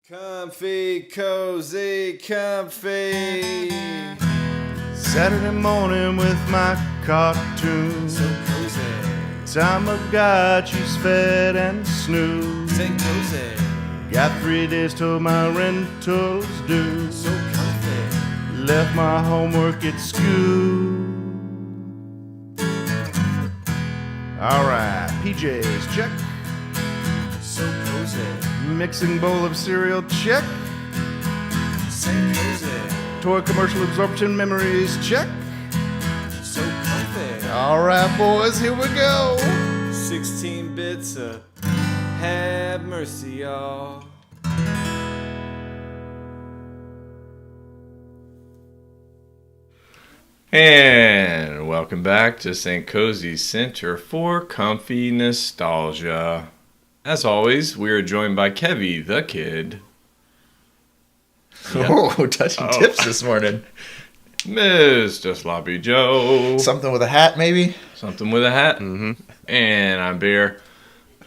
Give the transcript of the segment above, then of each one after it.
Comfy, cozy, comfy. Saturday morning with my cartoon. So cozy. Time of God, she's fed and snoozed. Say cozy. Got 3 days till my rental's due. So comfy. Left my homework at school. Alright, PJs, check. So cozy. Mixing bowl of cereal, check. Say cozy. Toy commercial absorption memories, check. So comfy. Alright, boys, here we go. 16 bits of have mercy, y'all. And welcome back to St. Kohzee's Center for Comfy Nostalgia. As always, we are joined by Kevy the Kid. Yep. Oh, touching tips this morning. Mr. Sloppy Joe. Something with a hat, maybe? Something with a hat. Mm-hmm. And I'm Bear.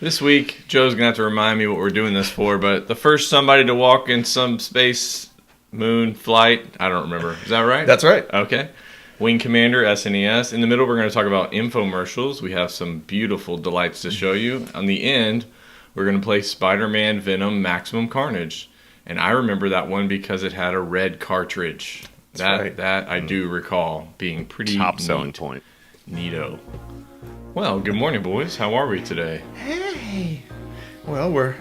This week, Joe's going to have to remind me what we're doing this for, but the first somebody to walk in some space, moon, flight, I don't remember. Is that right? That's right. Okay. Wing Commander, SNES. In the middle, we're going to talk about infomercials. We have some beautiful delights to show you. On the end, we're going to play Spider-Man Venom Maximum Carnage. And I remember that one because it had a red cartridge. That I do recall being pretty Top selling point. Neato. Well, good morning, boys. How are we today? Hey. Well, we're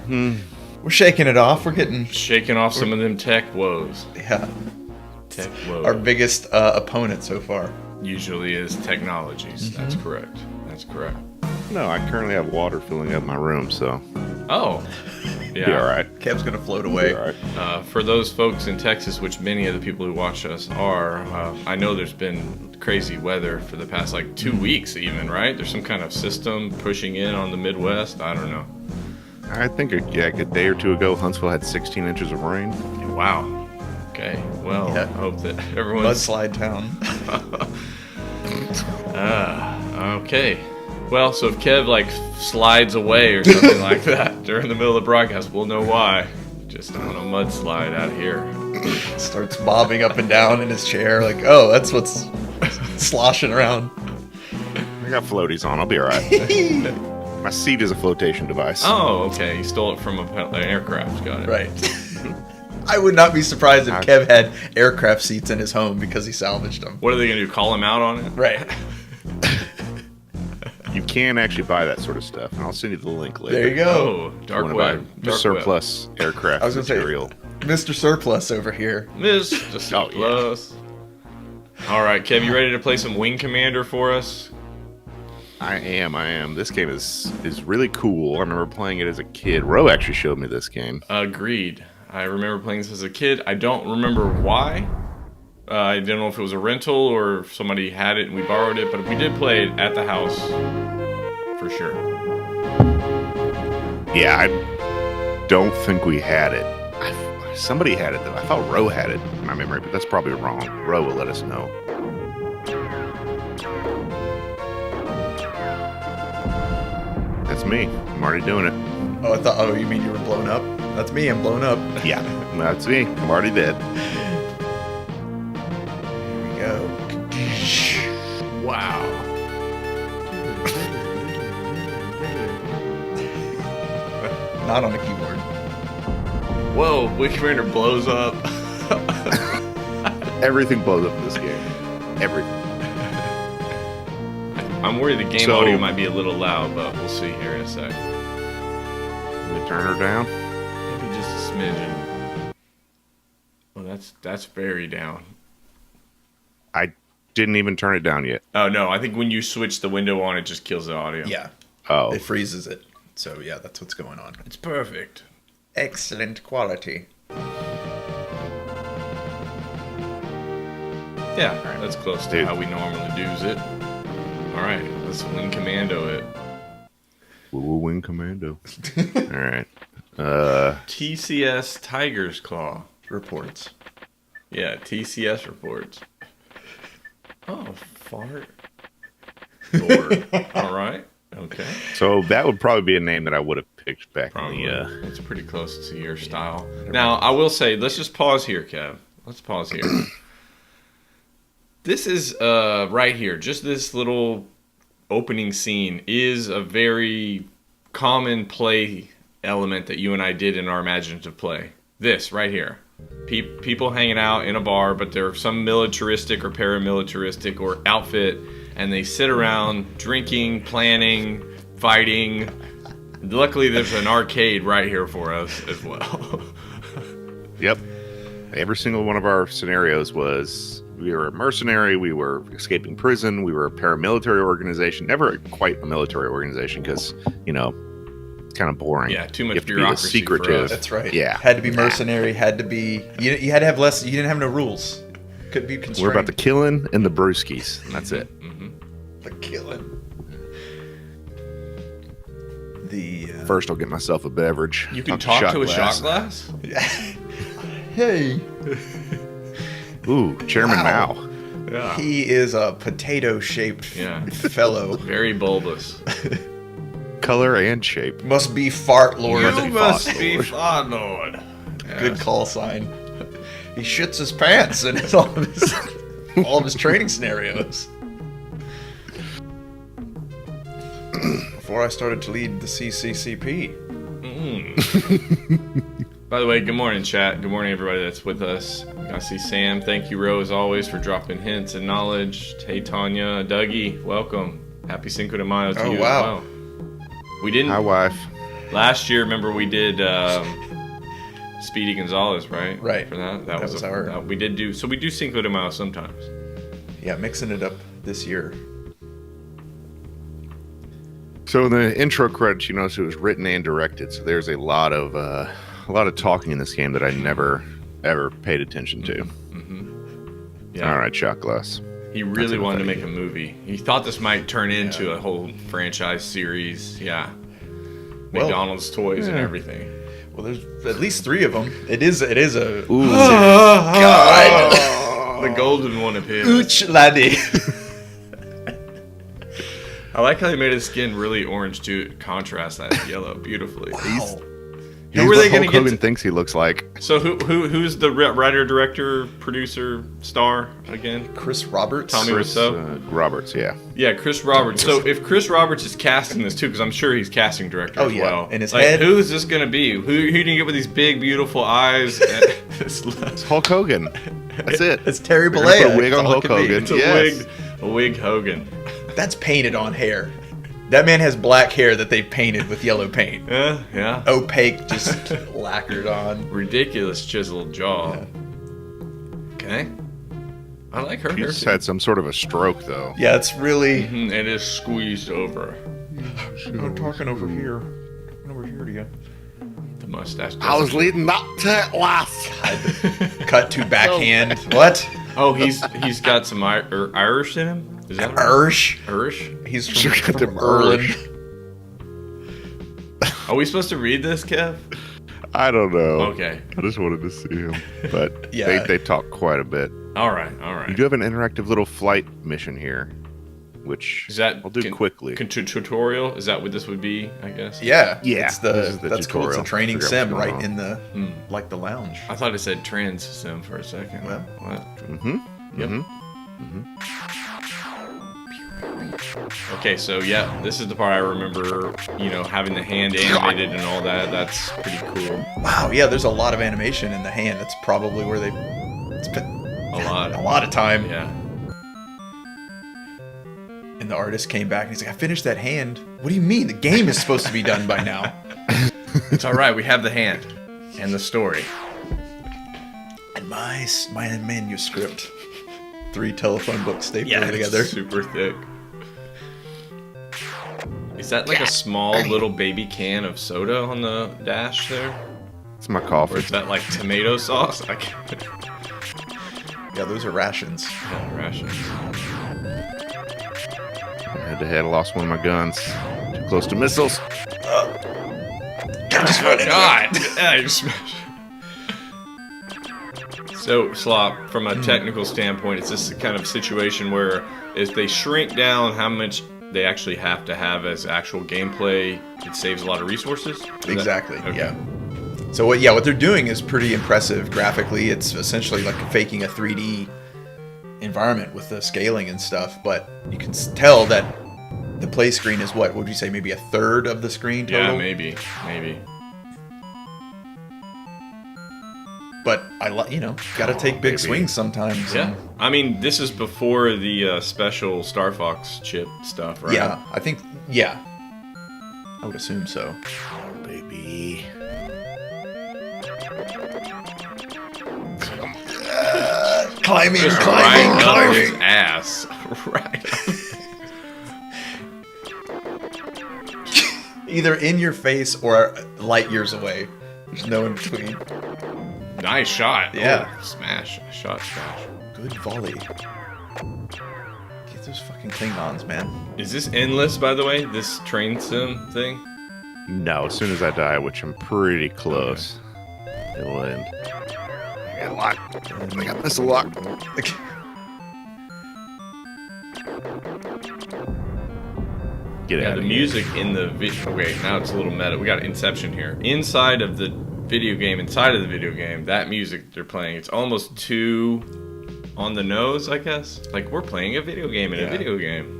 shaking it off. We're getting Shaking off some of them tech woes. Tech woes. our biggest opponent so far. Usually is technologies. That's correct. That's correct. No, I currently have water filling up my room, so Oh. be alright. Kev's gonna float away. Be alright. For those folks in Texas, which many of the people who watch us are, I know there's been crazy weather for the past 2 weeks even, right? There's some kind of system pushing in on the Midwest. I don't know. I think a day or two ago, Huntsville had 16 inches of rain. Wow. Okay. Well, Yeah. I hope that everyone's... Mudslide town. Okay. Well, so if Kev slides away or something like that during the middle of the broadcast, we'll know why. Just on a mudslide out here. Starts bobbing up and down in his chair like, oh, that's what's sloshing around. I got floaties on. I'll be alright. My seat is a flotation device. Oh, okay. You stole it from an aircraft. Got it. Right. I would not be surprised if Kev had aircraft seats in his home because he salvaged them. What are they going to do? Call him out on it? Right. You can actually buy that sort of stuff, and I'll send you the link later. There you go. Oh, dark Wanna web. buy Dark surplus aircraft I was gonna say- material. Mr. Surplus over here. web. Mr. Surplus. All right, Kev, you ready to play some Wing Commander for us? I am. This game is really cool. I remember playing it as a kid. Ro actually showed me this game. Agreed. I remember playing this as a kid. I don't remember why. I don't know if it was a rental or if somebody had it and we borrowed it, but we did play it at the house for sure. Yeah, I don't think we had it. Somebody had it, though. I thought Ro had it in my memory, but that's probably wrong. Ro will let us know. That's me. I'm already doing it. Oh, you mean you were blown up? That's me, I'm blown up. Yeah, that's me. I'm already dead. Here we go. Wow. Not on a keyboard. Whoa, Wing Commander blows up. Everything blows up in this game. Everything. I'm worried the game audio might be a little loud, but we'll see here in a sec. Let me turn her down. Maybe just a smidgen. Well, that's very down. I didn't even turn it down yet. Oh, no, I think when you switch the window on, it just kills the audio. Yeah. Oh. It freezes it. So, yeah, that's what's going on. It's perfect. Excellent quality. Yeah, that's close to Dude. how we normally do's it. All right, let's Wing Commando it. Woo Wing Commando. All right. TCS Tiger's Claw. Reports. Yeah, TCS reports. Oh, fart. Door. All right. Okay. So that would probably be a name that I would have picked back Probably. in the. It's pretty close to your style. Now, I will say, let's just pause here, Kev. Let's pause here. This is right here. Just this little opening scene is a very common play element that you and I did in our imaginative play. This right here. People hanging out in a bar, but they're some militaristic or paramilitaristic or outfit, and they sit around drinking, planning, fighting. Luckily, there's an arcade right here for us as well. Yep. Every single one of our scenarios was we were a mercenary, we were escaping prison, we were a paramilitary organization. Never quite a military organization because, it's kind of boring. Yeah, too much You have to be the bureaucracy for secretive. us. That's right. Yeah. Had to be mercenary. Had to be. You had to have less. You didn't have no rules. Couldn't be constrained. We're about the killing and the brewskis. And that's it. The killing. The First, I'll get myself a beverage. You can Not the talk to a shot glass? Hey. Ooh, Chairman Wow. Mao. Yeah. He is a potato-shaped fellow. Very bulbous. Color and shape. Must be fart lord. You must be Fart Lord. Good call sign. He shits his pants in all of his training scenarios. Before I started to lead the CCCP. By the way, good morning, chat. Good morning, everybody that's with us. I see Sam. Thank you, Ro, as always, for dropping hints and knowledge. Hey, Tanya, Dougie, welcome. Happy Cinco de Mayo to you wow. as well. We didn't... Hi, wife. Last year, remember, we did Speedy Gonzalez, right? Right. For that? That was our... we did do... So we do Cinco de Mayo sometimes. Yeah, mixing it up this year. So in the intro credits, you notice it was written and directed. So there's a lot of talking in this game that I never ever paid attention to. Yeah. All right, shot glass. He really enough wanted to out of make a movie. He thought this might turn into a whole franchise series. Yeah. Well, McDonald's toys and everything. Well, there's at least 3 of them. It is a... Ooh. God. The golden one appears. Ooch, laddie. I like how they made his skin really orange to contrast that yellow beautifully. Wow. Who were they going to Hogan get? thinks he looks like? So who's the writer, director, producer, star again? Chris Roberts. Tommy Chris Wiseau? Roberts, yeah. Yeah, Chris Roberts. So if Chris Roberts is casting this too, because I'm sure he's casting director as well. In his like, head. who is this going to be? Who do you get with these big, beautiful eyes? It's Hulk Hogan. That's it. It's Terry They're gonna Bollea. put a wig on That's all Hulk it could be. Hogan. It's a Yes. wig Hogan. That's painted on hair. That man has black hair that they painted with yellow paint. Yeah. Opaque, just lacquered on. Ridiculous chiseled jaw. Yeah. Okay. I like her He hair just too. had some sort of a stroke, though. Yeah, it's really... And it is squeezed over. I'm talking over here. Talking over here to you. The mustache. I was leading up to it last. Cut to backhand. What? Oh, he's got some Irish in him? Is that right? Irish? Irish? He's Sure from, got from them Erlin. Irish. Are we supposed to read this, Kev? I don't know. Okay. I just wanted to see him. But Yeah. they talk quite a bit. All right. You do have an interactive little flight mission here, which Is that I'll do quickly. Tutorial? Is that what this would be, I guess? Yeah. Yeah, It's this is the that's cool. It's a tutorial. training Figure out sim what's going right on. in the... Like the lounge. I thought it said trans sim for a second. Well. What? Mm-hmm. Yep. Okay, so yeah, this is the part I remember, having the hand animated and all that. That's pretty cool. Wow, yeah, there's a lot of animation in the hand. That's probably where they spent A lot. a lot of time. Yeah. And the artist came back and he's like, I finished that hand. What do you mean? The game is supposed to be done by now. It's all right. We have the hand and the story. And my manuscript. 3 telephone books stapled It's together. super thick. Is that like a small little baby can of soda on the dash there? It's my Or coffee. is that like tomato sauce? I can't. Yeah, those are rations. Yeah, rations. Head to head, I lost one of my guns. Too close to missiles. Just run into it. God! Yeah, you smashed. So, Slop, from a technical standpoint, it's this kind of situation where if they shrink down how much they actually have to have as actual gameplay. It saves a lot of resources. Is that- Exactly. okay. Yeah. So what they're doing is pretty impressive graphically. It's essentially like faking a 3D environment with the scaling and stuff, but you can tell that the play screen is what would you say, maybe a third of the screen total? Yeah, maybe. But gotta take big Maybe. swings sometimes. Yeah. I mean, this is before the special Star Fox chip stuff, right? Yeah, I think. Yeah, I would assume so. Baby. Climbing, Just climbing, right up his climbing. ass. Right. Either in your face or light years away. There's no in between. Nice shot. Yeah. Oh, smash. Shot smash. Good volley. Get those fucking Klingons, man. Is this endless, by the way? This train sim thing? No, as soon as I die, which I'm pretty close, it'll end. I got a lock. I got this lock. Get Yeah, out the of here. music in the video. Okay, now it's a little meta. We got Inception here. Inside of the video game, that music they're playing, it's almost too on the nose, I guess. Like, we're playing a video game in a Yeah. video game.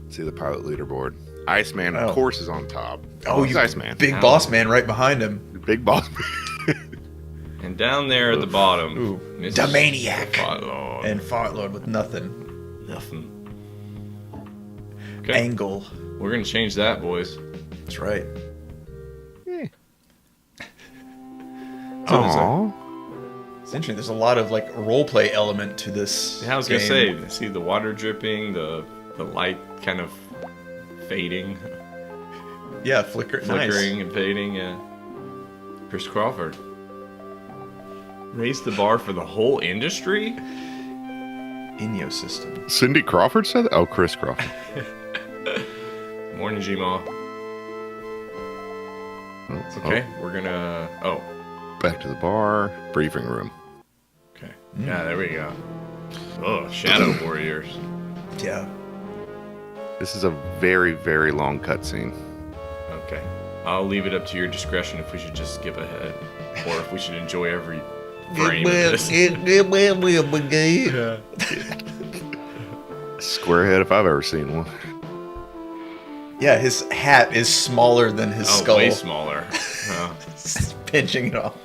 See the pilot leaderboard. Iceman, Oh. of course, is on top. Oh, He's you Iceman. big Ow. boss man right behind him. Big boss. And down there at the bottom, Ooh, Mrs. the maniac. Fartlord. And Fartlord with nothing. Nothing. Okay, Angle. we're gonna change that, boys. That's right. Aww. It's interesting. There's a lot of like role play element to this. Yeah, I was game. gonna say, see the water dripping, the light kind of fading, Yeah, flickering flickering and fading. Yeah. Chris Crawford raised the bar for the whole industry. Inyo system. Cindy Crawford said that? Oh, Chris Crawford. Morning, G-Ma. Okay, we're gonna. Oh, Back to the bar. Briefing room. okay. Yeah, there we go. Oh, Shadow Warriors. Yeah. This is a very, very long cutscene. Okay, I'll leave it up to your discretion if we should just skip ahead, or if we should enjoy every frame of this. Squarehead if I've ever seen one. Yeah, his hat is smaller than his skull. Way smaller. Pinching it off.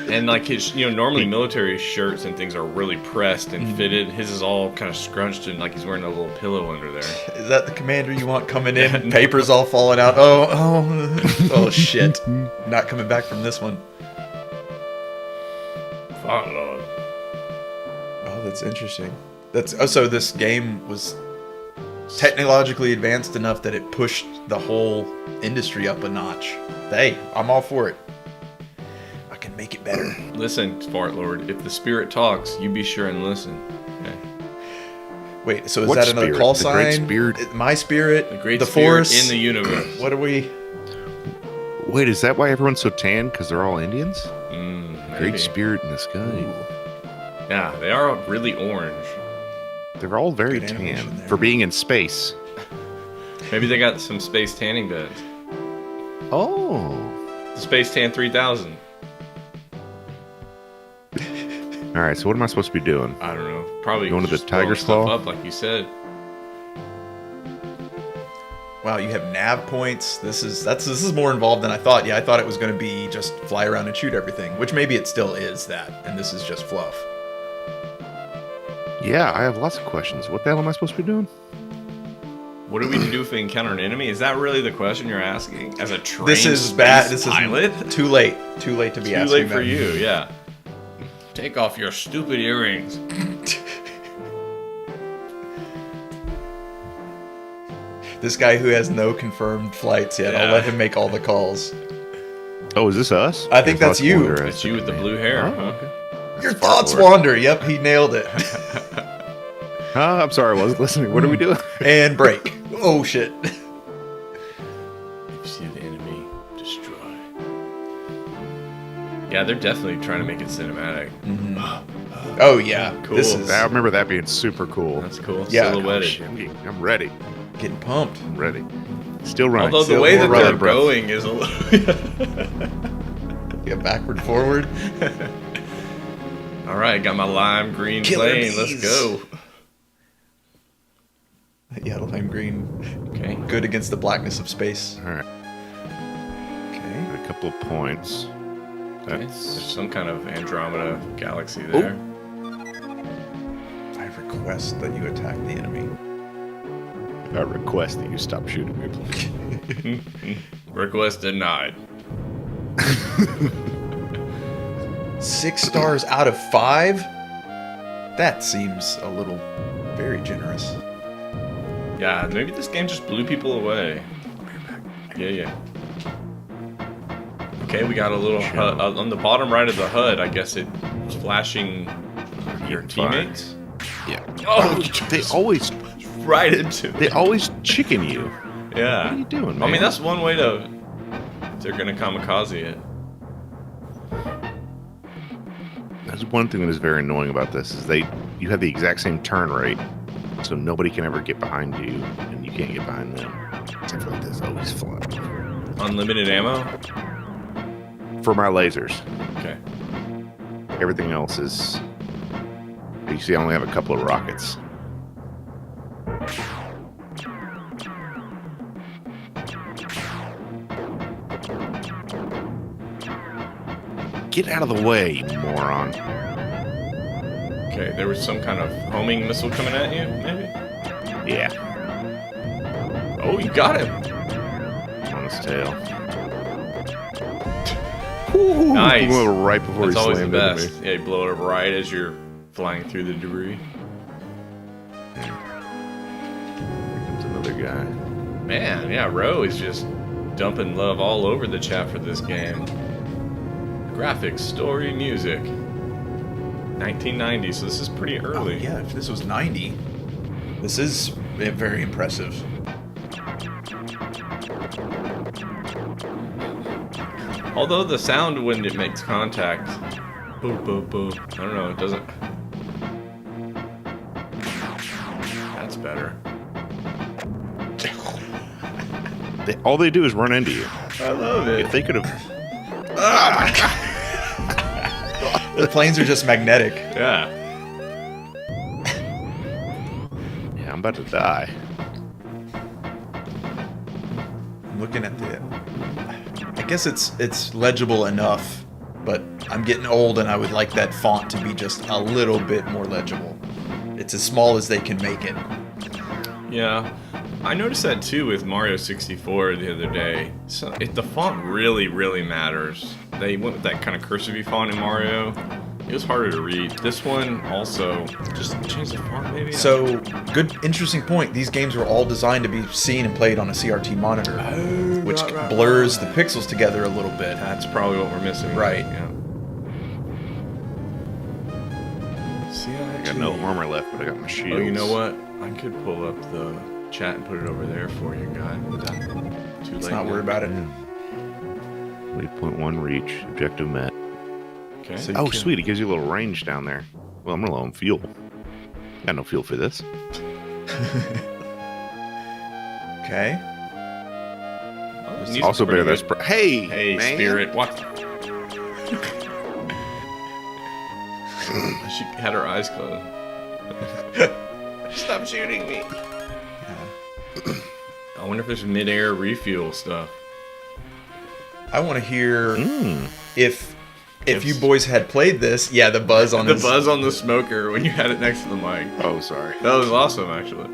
And like his, normally military shirts and things are really pressed and fitted. His is all kind of scrunched and like he's wearing a little pillow under there. Is that the commander you want coming in? Papers all falling out. Oh shit. Not coming back from this one. Fuck Lord. Oh, that's interesting. So this game was technologically advanced enough that it pushed the whole industry up a notch. Hey, I'm all for it. I can make it better. Listen, Fart Lord, if the spirit talks, you be sure and listen. Okay. Wait, so is What that another spirit? call The great sign? spirit? My spirit? The great the spirit force? in the universe. What are we? Wait, is that why everyone's so tan? Because they're all Indians? Maybe. Great spirit in the sky. Yeah, they are really orange. They're all very Good animation tan there. for being in space. Maybe they got some space tanning beds. Oh. The Space Tan 3000. All right, so what am I supposed to be doing? I don't know. Probably Going to the just blowing Tiger's stuff Claw? up, like you said. Wow, you have nav points. This is more involved than I thought. Yeah, I thought it was going to be just fly around and shoot everything, which maybe it still is that, and this is just fluff. Yeah, I have lots of questions. What the hell am I supposed to be doing? What do we do if we encounter an enemy? Is that really the question you're asking? As a trained This is space bad. This pilot? is too late. Too late to be Too asking late for that. you, yeah. Take off your stupid earrings. This guy who has no confirmed flights yet. Yeah. I'll let him make all the calls. Oh, is this us? I think that's you. Wonder It's you with the blue hair, Oh, huh? okay. Your thoughts wander. Yep, he nailed it. Huh? I'm sorry, I wasn't listening. What are we doing? And break. Oh shit. If you see the enemy, destroy. Yeah, they're definitely trying to make it cinematic. Oh yeah, Cool. This is I remember that being super cool. That's cool. Yeah. Oh, Silhouetted. shit, I'm ready. getting pumped. I'm ready. Still running. Although the Still way more that they're rubber breath. going is a little. Yeah, backward, forward. All right, got my lime green Killer plane. Let's bees. go. Yeah, lime green, Okay. good against the blackness of space. All right. Okay. Got a couple of points. Okay. There's That's some kind of Andromeda galaxy there. I request that you attack the enemy. I request that you stop shooting me, please. Request denied. 6 stars out of 5? That seems a little very generous. Yeah, maybe this game just blew people away. Yeah. Okay, we got a little HUD, on the bottom right of the HUD. I guess it was flashing your Fine. teammates. Yeah. Oh, They always right into it. they always chicken you. Yeah. What are you doing, man? I mean, that's one way to. They're gonna kamikaze it. That's one thing that is very annoying about this is you have the exact same turn rate, so nobody can ever get behind you, and you can't get behind them. Except for like this always flies. Unlimited ammo. For my lasers, Okay. everything else is. You see, I only have a couple of rockets. Get out of the way, you moron. Okay. There was some kind of homing missile coming at you, maybe. Yeah, Oh, you got him. on his tail. Nice. Blew it right before That's he always the slammed into best. me. Yeah, you blow it up right as you're flying through the debris. Here comes another guy. Man, yeah, Ro is just dumping love all over the chat for this game. Graphics, story, music. 1990, so this is pretty Oh, early. yeah, if this was 90, this is very impressive. Although the sound when it makes contact, boo, boo, boo. I don't know, it doesn't. That's better. All they do is run into you. I love it. If they could have, The planes are just magnetic. Yeah. yeah, I'm about to die. I'm looking at the. I guess it's legible enough, but I'm getting old and I would like that font to be just a little bit more legible. It's as small as they can make it. Yeah. I noticed that too with Mario 64 the other day. So the font really, really matters. They went with that kind of cursive font in Mario. It was harder to read. This one also just change the font maybe. So, good, interesting point. These games were all designed to be seen and played on a CRT monitor, which blurs the pixels together a little bit. That's probably what we're missing. Right. Yeah. See, I got no armor left, but I got my shield. Oh, you know what? I could pull up the chat and put it over there for you, guy. Is that too late? Let's not now? worry about it. Waypoint 1 reach. Objective met. Okay. So you Oh, can- sweet. It gives you a little range down there. Well, I'm gonna low on fuel. Got no fuel for this. Okay. Oh, these are Also, pretty bear good. this. Hey, Hey, man. Spirit, what? She had her eyes closed. Stop shooting me. I wonder if there's mid-air refuel stuff. I want to hear Mm. if you boys had played this. Yeah, the buzz on The this. buzz on the smoker when you had it next to the mic. Oh, sorry. That was awesome, actually.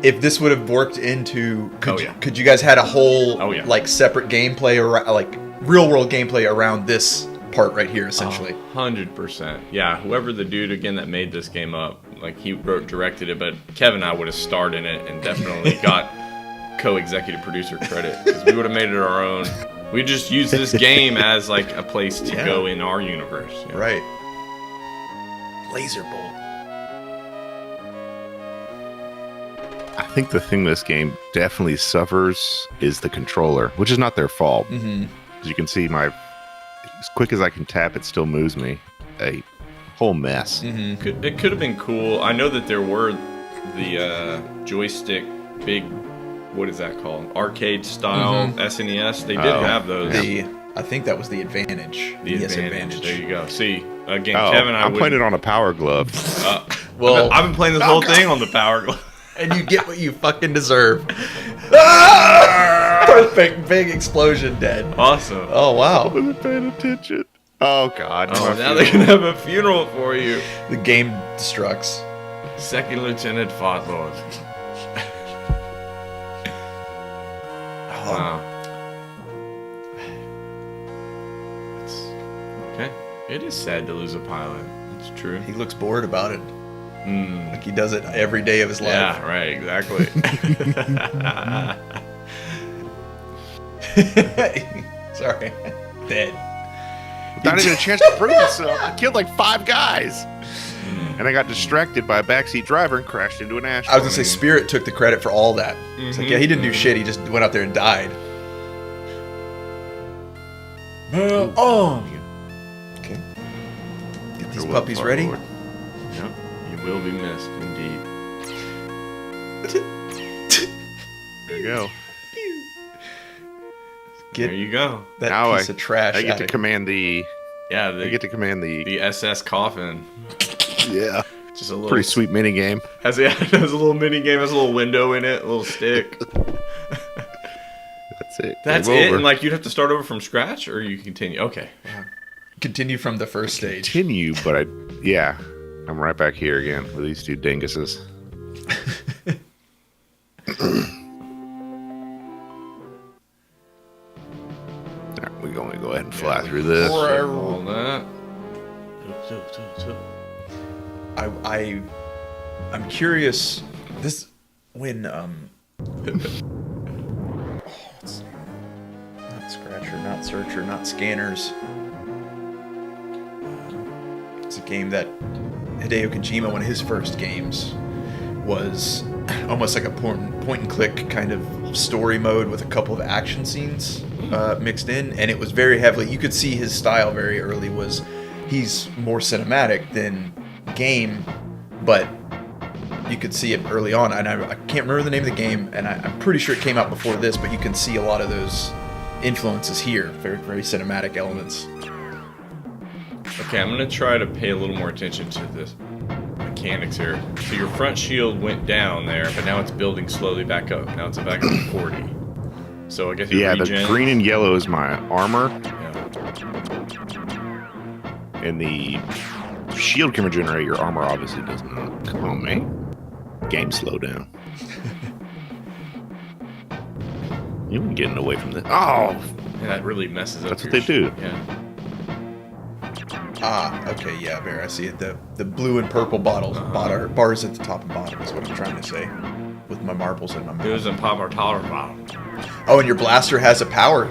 If this would have worked into, Oh, yeah. could you guys had a whole Oh, yeah. like separate gameplay or like real world gameplay around this part right here, essentially? 100%. Yeah, whoever the dude again that made this game up, like he directed it, but Kevin and I would have starred in it and definitely got co-executive producer credit because we would have made it our own. We just use this game as like a place to Yeah. go in our universe. you know? Right. Laser bolt. I think the thing this game definitely suffers is the controller, which is not their fault. Mm-hmm. As you can see, as quick as I can tap, it still moves me. Hey, whole mess. It could have been cool. I know that there were the joystick big, what is that called? Arcade style SNES. They did have those. I think that was the Advantage. The Advantage. There you go. See, again, Oh, Kevin, I'm playing it on a Power Glove. Well, I've been playing this whole thing on the Power Glove. and you get what you fucking deserve. Perfect. Big explosion dead. Awesome. Oh, wow. Wasn't paying attention. Oh God. Oh, now they're gonna have a funeral for you. The game destructs. Second Lieutenant Fartlord. Wow. Okay. It is sad to lose a pilot. That's true. He looks bored about it. Like he does it every day of his life. Yeah, right, exactly. Sorry. Dead. Not even a chance to prove myself. I killed like 5 guys. And I got distracted by a backseat driver and crashed into an ash. I was going to say, Spirit took the credit for all that. It's like, yeah, he didn't do shit. He just went out there and died. Okay. Get these puppies ready. Yep. You will be missed, indeed. There you go. Get There you go. that Now piece of trash I get out to of command the. Yeah, I get to command the. SS coffin. Yeah. Just a little Pretty sweet mini game. Has a little mini game, has a little window in it, a little stick. That's it. That's Game it. over. And like you'd have to start over from scratch, or you continue. Okay. Continue from the first stage. Continue, but I'm right back here again with these 2 dinguses. Alright, we're going to go ahead and fly through this. All that. I'm curious. This when not Scratcher, not Searcher, not Scanners. It's a game that Hideo Kojima, one of his first games, was almost like a point and click kind of story mode with a couple of action scenes mixed in, and it was very heavily. You could see his style very early was he's more cinematic than game, but you could see it early on. And I can't remember the name of the game, and I'm pretty sure it came out before this, but you can see a lot of those influences here. Very, very cinematic elements. Okay, I'm gonna try to pay a little more attention to this mechanics here. So your front shield went down there, but now it's building slowly back up. Now it's back up to 40. So I guess your Yeah, regen. the green and yellow is my armor, Yeah. and the shield can regenerate. Your armor obviously does not. Come on, man. Game slow down. You ain't getting away from this. Oh, Yeah, that really messes up. That's what your they do. Yeah. Ah, okay, yeah, there, I see it. The blue and purple bottles, bars at the top and bottom is what I'm trying to say, with my marbles in my mouth. It was in pop or tolerant bottle. Oh, and your blaster has a power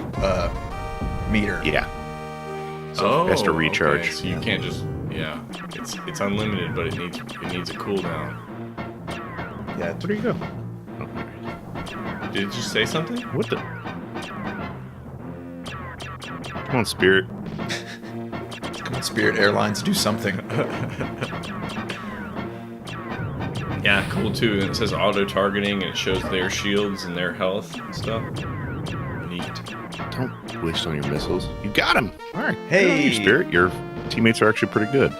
meter. yeah. So it has to recharge. Okay, so you can't just it's unlimited, but it needs a cooldown. Yeah, Where do you go? Did it just say something? What the? Come on, Spirit. come on, Spirit Airlines, do something. Yeah, cool too. And it says auto targeting, and it shows their shields and their health and stuff. Neat. Don't waste on your missiles. You got him. All right. Hey. Good on you, Spirit. Your teammates are actually pretty good.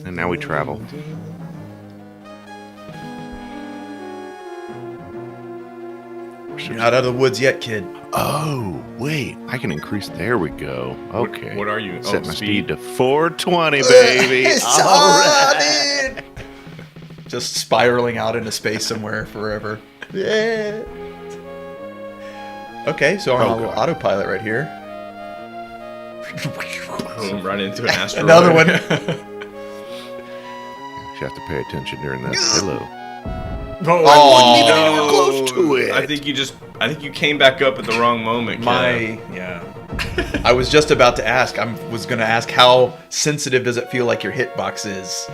And now we travel. You're not out of the woods yet, kid. Oh, wait. I can increase. There we go. Okay. What are you? Set Oh, my speed. speed to 420, baby. All right. Just spiraling out into space somewhere forever. Yeah. Okay, so I'm on a little God. autopilot right here. Boom, right into an asteroid. Another one. You have to pay attention during that. Hello. Oh, Oh, even anywhere close to it. I think you came back up at the wrong moment. Kev. I was just about to ask. Was going to ask how sensitive does it feel like your hitbox is,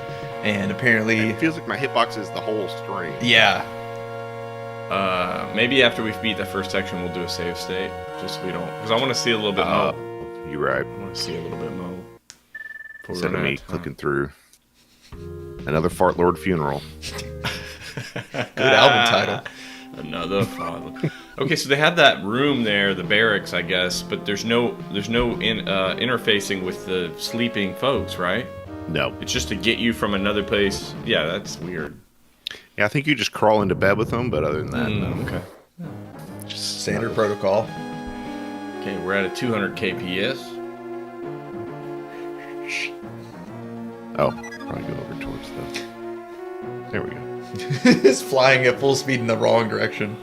and apparently, It feels like my hitbox is the whole string. yeah. Maybe after we beat that first section, we'll do a save state, just so we don't, because I want to see a little bit more. You're right. I want to see a little bit more. Instead of me clicking through. Another Fart Lord funeral. Good album title. Another father. Okay, so they have that room there, the barracks, I guess, but there's no interfacing with the sleeping folks, right? No. It's just to get you from another place. Yeah, that's weird. Yeah, I think you just crawl into bed with them, but other than that, no. Okay. Just standard protocol. Okay, we're at a 200 kps. Oh, probably go over towards the... There we go. It's flying at full speed in the wrong direction.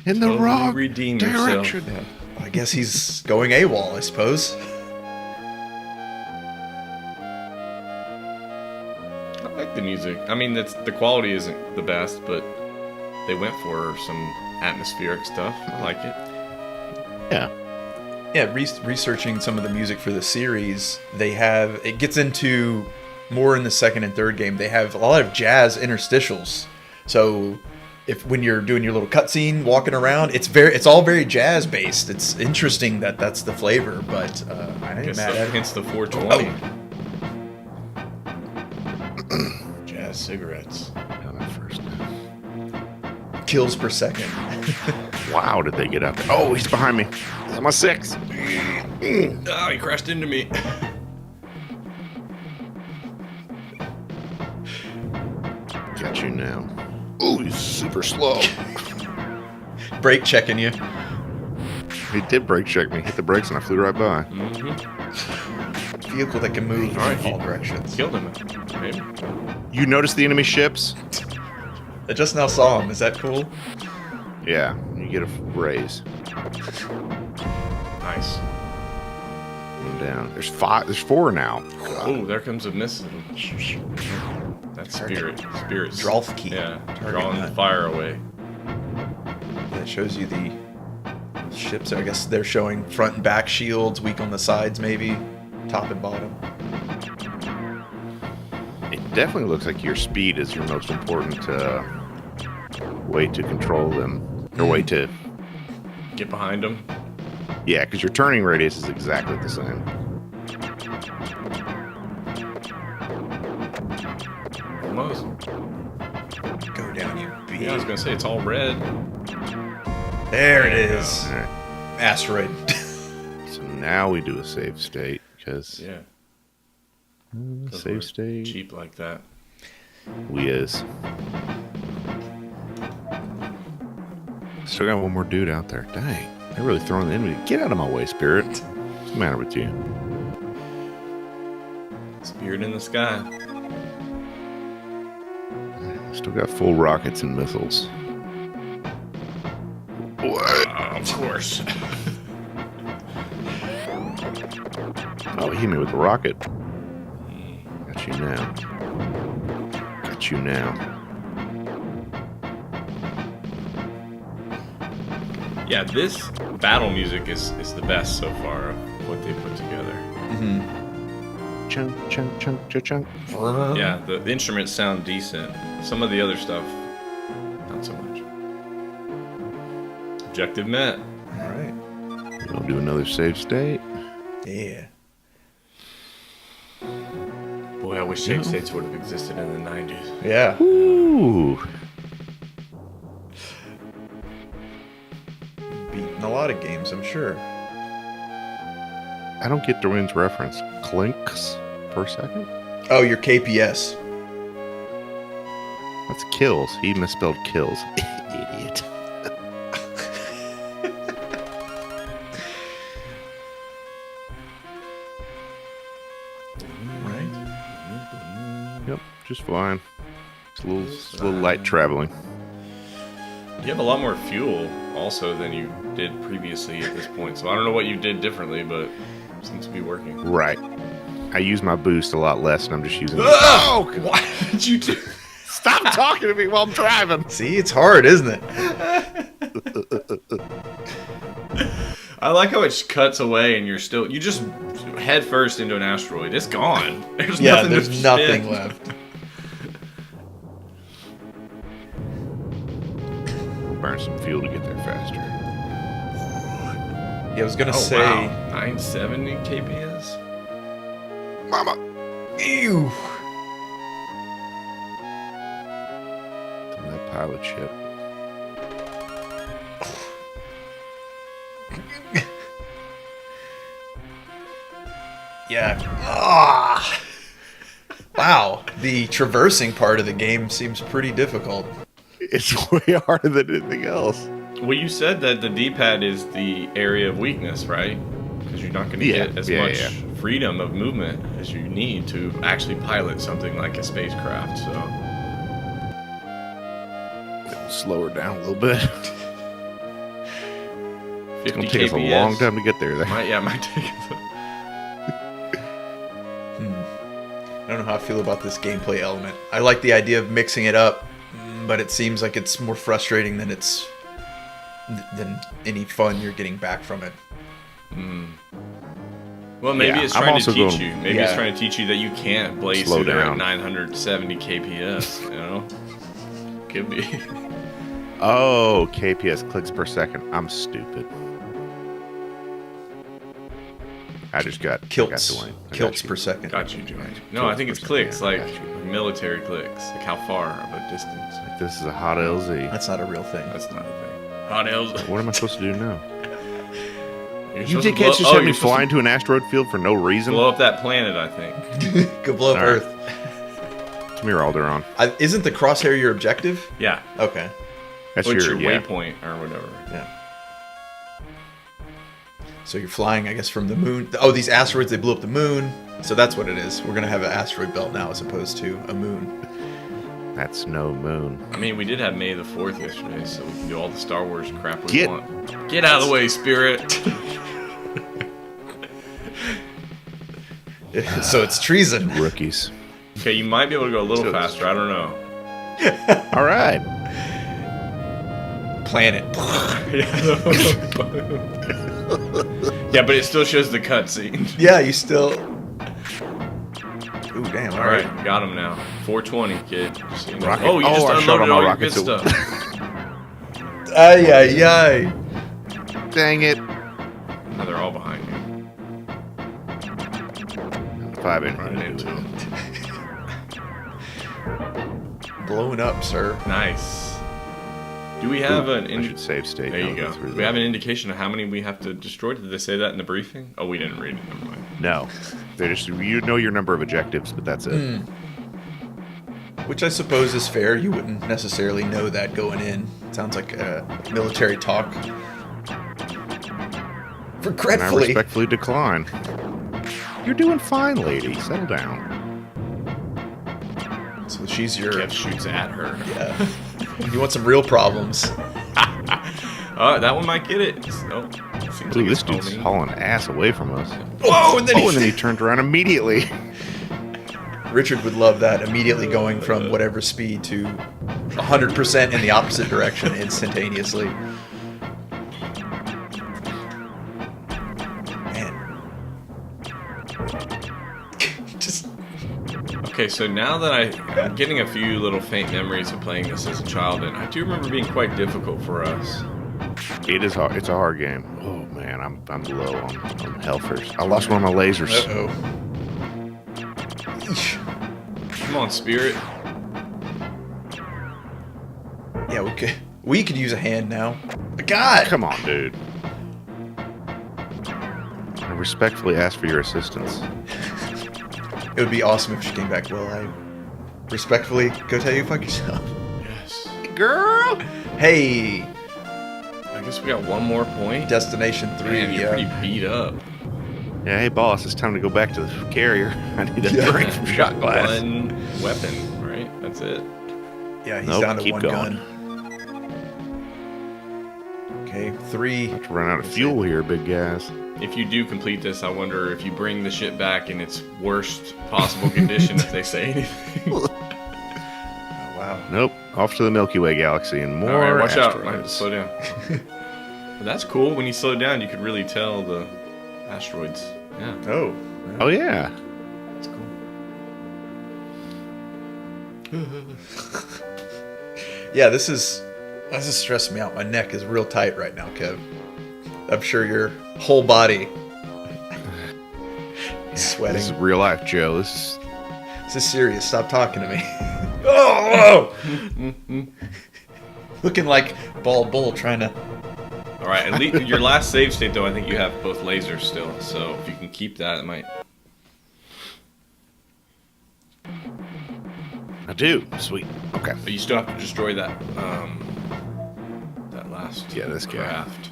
In the Totally wrong redeem direction. yourself. I guess he's going AWOL, I suppose. I like the music. I mean, the quality isn't the best, but they went for some atmospheric stuff. I like it. Yeah. Yeah, researching some of the music for the series, it gets into more in the second and third game. They have a lot of jazz interstitials. So when you're doing your little cutscene, walking around, it's all very jazz based. It's interesting that that's the flavor, but I ain't Guess mad that at it. hence the 420. Oh. Jazz cigarettes. Down at first. Kills per second. Wow, did they get up there? Oh, he's behind me. He's on my 6. Oh, he crashed into me. Got you now. Oh, he's super slow. Brake checking you. He did brake check me. Hit the brakes and I flew right by. Vehicle that can move All right, in all directions. Killed him. Maybe. You notice the enemy ships? I just now saw him. Is that cool? Yeah, you get a raise. Nice. One down. There's 5. There's 4 now. Oh, there comes a missile. That's spirit. Spirit. Drolf key. Yeah, Target drawing the nut. fire away. Yeah, it shows you the ships. I guess they're showing front and back shields, weak on the sides maybe, top and bottom. It definitely looks like your speed is your most important way to control them. Or way to... Get behind him. Yeah, because your turning radius is exactly the same. Almost. Go down, you beast. Yeah, I was gonna say it's all red. There it is. All right. Asteroid. So now we do a save state, because Yeah. save state Cheap like that. we is. Still got one more dude out there. Dang, they're really throwing the enemy. Get out of my way, Spirit. What's the matter with you? Spirit in the sky. Still got full rockets and missiles. What? Of course. Oh, he hit me with a rocket. Got you now. Got you now. Yeah, this battle music is the best so far of what they put together. Chunk, chunk, chunk, chunk, chunk. Yeah, the instruments sound decent. Some of the other stuff, not so much. Objective met. All right. We'll do another save state. Yeah. Boy, I wish save states would have existed in the 90s. Yeah. Ooh. Beaten a lot of games, I'm sure. I don't get Dwayne's reference. Clinks per second? Oh, your KPS. That's kills. He misspelled kills. Idiot. Right? Yep, just fine. It's a little light traveling. You have a lot more fuel also than you did previously at this point. So I don't know what you did differently, but it seems to be working. Right. I use my boost a lot less, and I'm just using. Oh, what did you do? Stop talking to me while I'm driving. See, it's hard, isn't it? I like how it cuts away and you just head first into an asteroid. It's gone. There's Yeah, nothing there's to nothing shit. left. We'll burn some fuel to get there faster. Yeah, I was gonna Oh, say. wow. 970 kps? Mama. Ew. That pilot ship. Yeah. Ah. Wow. The traversing part of the game seems pretty difficult. It's way harder than anything else. Well, you said that the D-pad is the area of weakness, right? Because you're not going to get as much freedom of movement as you need to actually pilot something like a spacecraft. So Slow her down a little bit. 50 It's gonna take us a kps. long time to get there. Might take us. I don't know how I feel about this gameplay element. I like the idea of mixing it up, but it seems like it's more frustrating than any fun you're getting back from it. Well, maybe Yeah, it's I'm trying to also teach going- you. Maybe it's trying to teach you that you can't blaze Slow through there at down. 970 kps. You know, could be. Oh, kps clicks per second. I'm stupid. I just got Kilts. I got Dwayne. I got Kilts you. per second. Got you, Joanne. No, I think it's clicks, Yeah, I like got you. military clicks, like how far of a distance. This is a hot LZ. That's not a real thing. That's not a thing. Hot L's. What am I supposed to do now? You're You supposed to dickheads just have me you're supposed fly to into an asteroid field for no reason? blow up that planet, I think. Go blow up All right. Earth. Come here, Alderon. Isn't the crosshair your objective? Yeah, Okay. That's which your, your yeah. waypoint or whatever. Yeah. So you're flying, I guess, from the moon. Oh, these asteroids, they blew up the moon. So that's what it is. We're going to have an asteroid belt now as opposed to a moon. That's no moon. I mean, we did have May the 4th yesterday, so we can do all the Star Wars crap we Get- want. Get out of the way, Spirit. So it's treason. Rookies. Okay, you might be able to go a little So- faster. I don't know. All right. Planet. Yeah, but it still shows the cutscene. Yeah, you still. Ooh, damn. All right, got him now. 420, kid. Just so you know. Rocket. Oh, you just Oh, I shot unloaded all my all your rockets good at- stuff. Ay, ay, ay. Dang it. Now they're all behind you. 5 Running into them. Blowing up, sir. Nice. Do we have an I should save state. There you I'll go. through We that. have an indication of how many we have to destroy. Did they say that in the briefing? Oh, we didn't read it. Never mind. No. They just you know your number of objectives, but that's it. Which I suppose is fair. You wouldn't necessarily know that going in. Sounds like military talk. And I Regretfully. respectfully decline. You're doing fine, lady. Settle down. So she's your. Kev shoots at her. Yeah. You want some real problems. That one might get it. Oh, seems Ooh, like this it's dude's homing. hauling ass away from us. Whoa, and then Oh, and then he turned around immediately. Richard would love that. Immediately going from whatever speed to 100% in the opposite direction instantaneously. Man. Just. Okay, so now that I'm getting a few little faint memories of playing this as a child, and I do remember being quite difficult for us. It is hard. It's a hard game. Oh man, I'm low on health first. I lost one of my lasers. Uh-oh. Eesh. Come on, Spirit. Yeah, we could use a hand now. God! Come on, dude. I respectfully ask for your assistance. It would be awesome if she came back. Well, I respectfully go tell you fuck yourself. Yes. Girl! Hey, I guess we got one more point. Destination 3. Man, you're pretty beat up. Yeah, hey boss, it's time to go back to the carrier. I need a Yeah. drink from shot glass. One weapon, right? That's it. Yeah, he's Nope, down to keep one going. gun. Okay, 3. About to run out of fuel here, big guys. If you do complete this, I wonder if you bring the ship back in its worst possible condition, if they say anything. Oh, wow. Nope, off to the Milky Way galaxy and more All right, watch out. Might have to asteroids. slow down. But that's cool. When you slow down, you could really tell the asteroids. Yeah, Oh. Oh yeah. that's cool. Yeah, this is stressing me out. My neck is real tight right now, Kev. I'm sure your whole body is sweating. This is real life, Joe. This is serious. Stop talking to me. Oh! Looking like Bald Bull trying to... All right, at least your last save state, though, I think you have both lasers still. So if you can keep that, it might... I do. Sweet. Okay. But you still have to destroy that that last this guy. craft.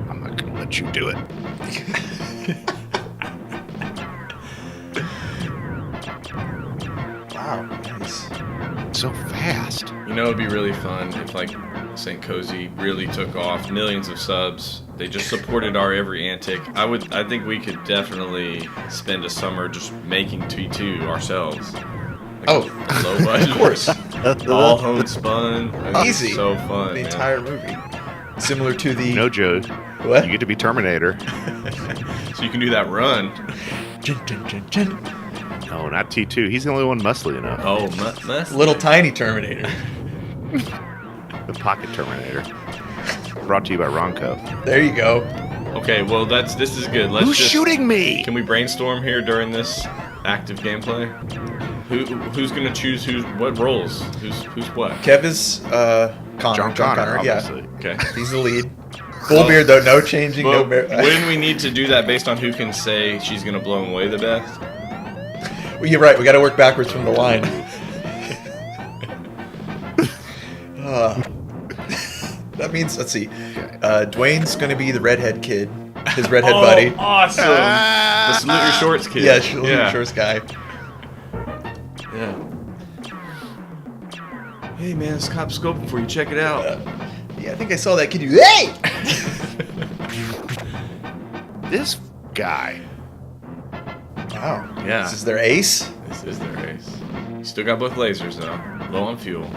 I'm not gonna let you do it. Wow, nice. So fast. You know, it'd be really fun if, like, St. Kohzee really took off, millions of subs. They just supported our every antic. I think we could definitely spend a summer just making T2 ourselves. Like, low budget. Of course. All homespun. Easy. So fun. The man. entire movie. Similar to the... No, Joe. What? You get to be Terminator. So you can do that run. No, not T2. He's the only one muscly enough. Oh, must. Little tiny Terminator. The Pocket Terminator. Brought to you by Ronco. There you go. Okay, well this is good. Let's Who's just, shooting me? Can we brainstorm here during this active gameplay? Who's gonna choose what roles? Who's what? Kev is Connor. John Connor, yeah. obviously. Okay. He's the lead. Full beard though, no changing, Well, no beard. when we need to do that based on who can say she's gonna blow him away the best. Well, you're right. We got to work backwards from the line. That means, let's see. Dwayne's going to be the redhead kid, his redhead buddy. Awesome! The salute your shorts kid. Yeah, shorts guy. Yeah. Hey man, this cop's scoping for you. Check it out. Yeah, I think I saw that kid. Hey! This guy. Wow. Yeah. This is their ace. This is their race. Still got both lasers though. Low on fuel.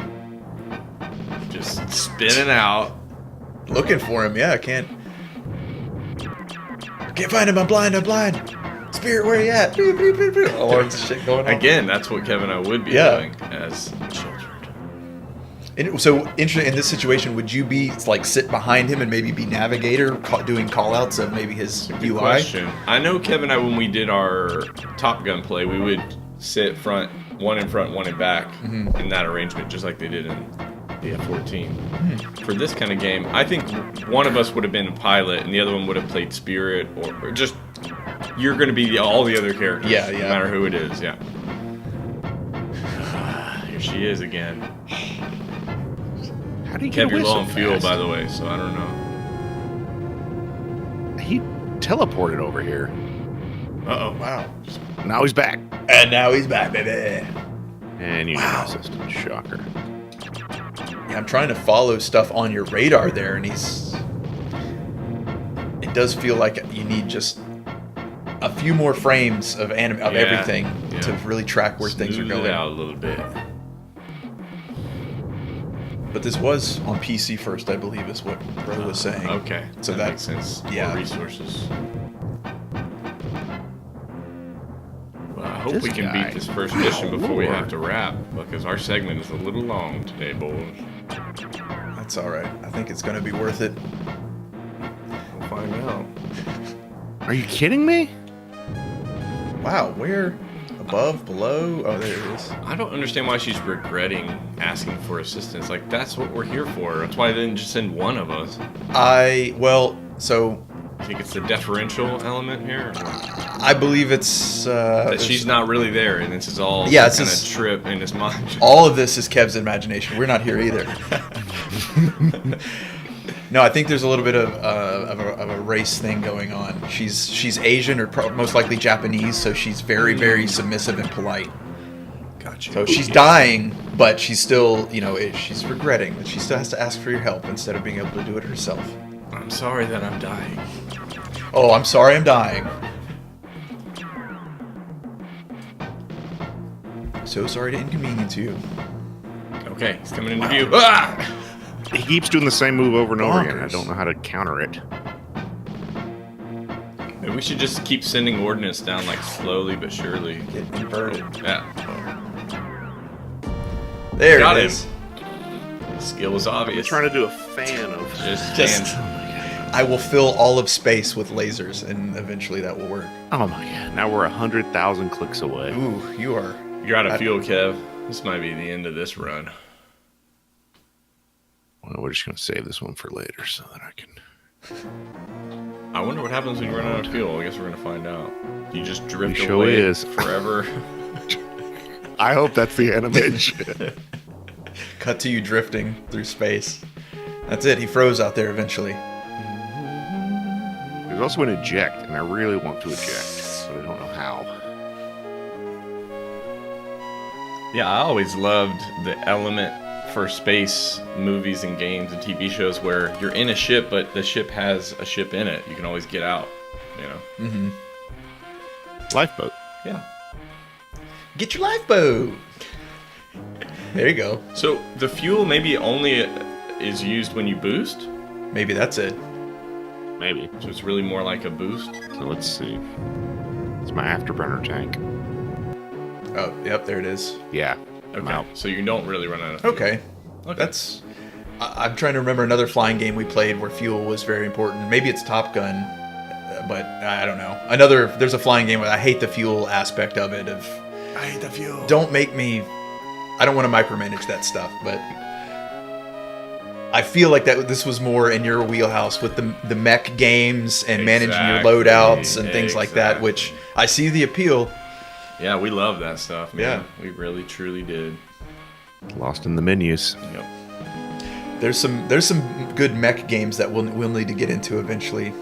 Just spinning out. Looking for him. Yeah, I can't find him. I'm blind. Spirit, where you at? All sorts of shit going on. Again, that's what Kevin and I would be doing as children. So, interesting, in this situation, would you be like sit behind him and maybe be navigator, doing call-outs of maybe his Good UI? question. I know Kevin and I, when we did our Top Gun play, we would sit front, one in front, one in back, in that arrangement, just like they did in the F-14. For this kind of game, I think one of us would have been a pilot, and the other one would have played Spirit, or just you're going to be all the other characters, Yeah. no matter who it is. Yeah. Here she is again. How do you get Kev, you're away low so on fuel, fast? by the way, so I don't know. He teleported over here. Uh-oh. Wow. Now he's back. And now he's back, baby. And you Wow. assistant. Shocker. Yeah, I'm trying to follow stuff on your radar there, and it does feel like you need just a few more frames of everything to really track where things are Smooth going. it out a little bit. But this was on PC first, I believe, is what Bro was saying. Okay, So that that- makes sense. yeah. More resources. Well, I hope This we can guy. beat this first mission before we Lord. have to wrap, because our segment is a little long today, boys. That's all right. I think it's going to be worth it. We'll find out. Are you kidding me? Wow, where? Above, below? Oh, there it is. I don't understand why she's regretting asking for assistance. Like, that's what we're here for. That's why they didn't just send one of us. So I think it's the deferential element here. I believe it's That she's not really there, and this is all Yeah, some it's kind of trip in his mind. all of this is Kev's imagination. We're not here either. No, I think there's a little bit of a race thing going on. She's Asian or most likely Japanese, so she's very, very submissive and polite. Gotcha. So she's dying, but she's still, she's regretting that she still has to ask for your help instead of being able to do it herself. I'm sorry that I'm dying. Oh, I'm sorry, I'm dying. So sorry to inconvenience you. Okay, he's coming into view. Ah! He keeps doing the same move over and over again. I Bonkers. don't know how to counter it. Maybe we should just keep sending ordnance down, like, slowly but surely. Get inverted. Yeah. There Got it him. is. The skill was I'm obvious. trying to do a fan of. Just I will fill all of space with lasers, and eventually that will work. Oh my god! Now we're 100,000 clicks away. Ooh, you are. You're out of fuel, Kev. This might be the end of this run. Well, we're just gonna save this one for later so that I can. I wonder what happens when you run out of fuel. I guess we're gonna find out. You just drift We away sure is. forever. I hope that's the animation. Cut to you drifting through space. That's it. He froze out there eventually. There's also an eject, and I really want to eject, but I don't know how. Yeah, I always loved the element for space movies and games and TV shows where you're in a ship, but the ship has a ship in it. You can always get out, you know? Mm-hmm. Lifeboat. Yeah. Get your lifeboat. There you go. So the fuel maybe only is used when you boost? Maybe that's it. Maybe. So it's really more like a boost? So let's see. It's my afterburner tank. Oh, yep, there it is. Yeah. I'm Okay. out. So you don't really run out of fuel. Okay. Okay. That's. I'm trying to remember another flying game we played where fuel was very important. Maybe it's Top Gun, but I don't know. There's a flying game where I hate the fuel aspect of it. I hate the fuel. Don't make me. I don't want to micromanage that stuff, but I feel like this was more in your wheelhouse with the mech games and managing your Exactly. loadouts and things like that, which I see the appeal. Yeah, we love that stuff, man. Yeah. We really, truly did. Lost in the menus. Yep. There's some good mech games that we'll need to get into eventually.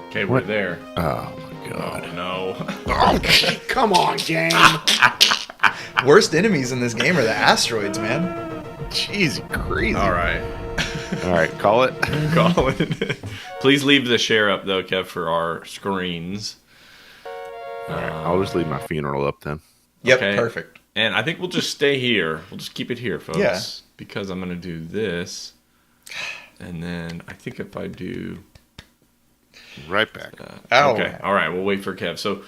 Okay, we're What? there. Oh my god. Oh, no. Oh, come on, game. Worst enemies in this game are the asteroids, man. Jeez, crazy. All right. All right, call it. Call it. Please leave the share up, though, Kev, for our screens. All right, I'll just leave my funeral up then. Yep, Okay. perfect. And I think we'll just stay here. We'll just keep it here, folks. Yeah. Because I'm going to do this. And then I think if I do... Right back. Ow. Okay. All right. We'll wait for Kev. So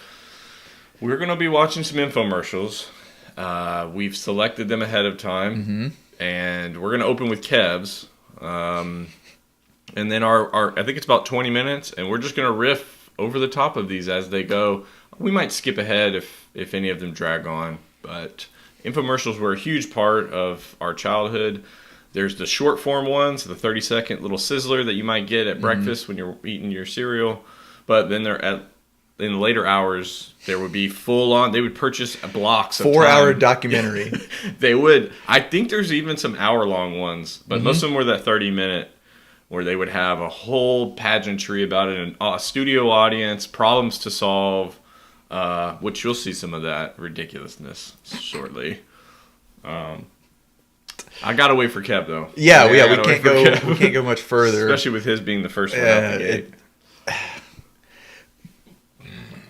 we're going to be watching some infomercials. We've selected them ahead of time. And we're going to open with Kev's. And then our I think it's about 20 minutes. And we're just going to riff over the top of these as they go. We might skip ahead if any of them drag on. But infomercials were a huge part of our childhood. There's the short form ones, the 30-second little sizzler that you might get at breakfast when you're eating your cereal. But then in the later hours, there would be full on. They would purchase blocks of 4-hour time. documentary. They would. I think there's even some hour-long ones, but most of them were that 30-minute where they would have a whole pageantry about it, and a studio audience, problems to solve, which you'll see some of that ridiculousness shortly. I gotta wait for Kev though. Yeah, I we gotta can't wait for go. Kev. We can't go much further. Especially with his being the first one out the gate.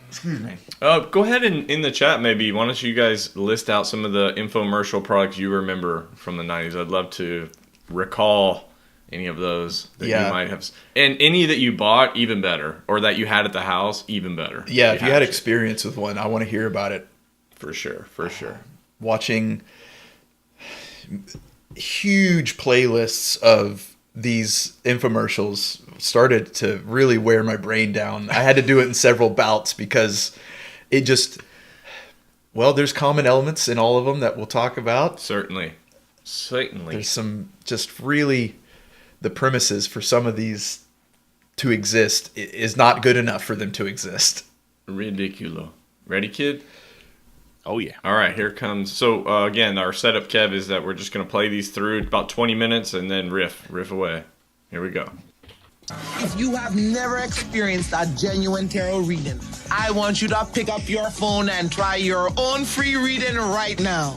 Excuse me. Go ahead and in the chat maybe. Why don't you guys list out some of the infomercial products you remember from the 90s? I'd love to recall any of those that you might have. And any that you bought, even better. Or that you had at the house, even better. Yeah, if you had to. experience with one, I want to hear about it. For sure, for sure. Watching huge playlists of these infomercials started to really wear my brain down. I had to do it in several bouts because it just, well, there's common elements in all of them that we'll talk about. Certainly. There's some just really, the premises for some of these to exist is not good enough for them to exist. Ridiculo. Ready, kid? Oh, yeah. All right, here comes. So, again, our setup, Kev, is that we're just going to play these through about 20 minutes and then riff away. Here we go. If you have never experienced a genuine tarot reading, I want you to pick up your phone and try your own free reading right now.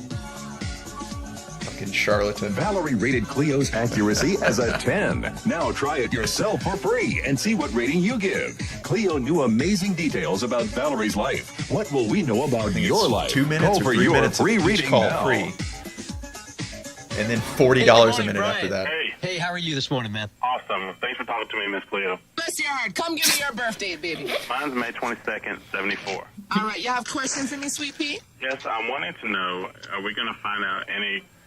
Fucking charlatan. Valerie rated Cleo's accuracy as a 10. Now try it yourself for free and see what rating you give. Cleo knew amazing details about Valerie's life. What will we know about your life? 2 minutes Call or for 3 your minutes free of each reading call now. free. And then $40 Hey, good a morning, minute Brian. after that. Hey, how are you this morning, man? Awesome. Thanks for talking to me, Miss Cleo. Bless your heart. Come give me your birthday, baby. Mine's May 22nd, 74. All right, you have questions for me, sweet pea? Yes, I'm wanting to know, are we going to find out any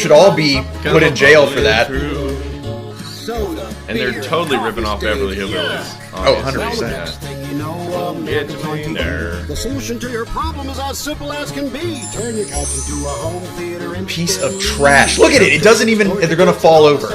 should all be put in jail for that. soda. And they're totally ripping off Beverly Hillbillies. Oh, obviously. 100%. Next thing you know, Get me there. the solution to your problem is as simple as can be. Turn your couch into a home theater and Piece of trash. Look at it. It doesn't even. They're gonna fall over.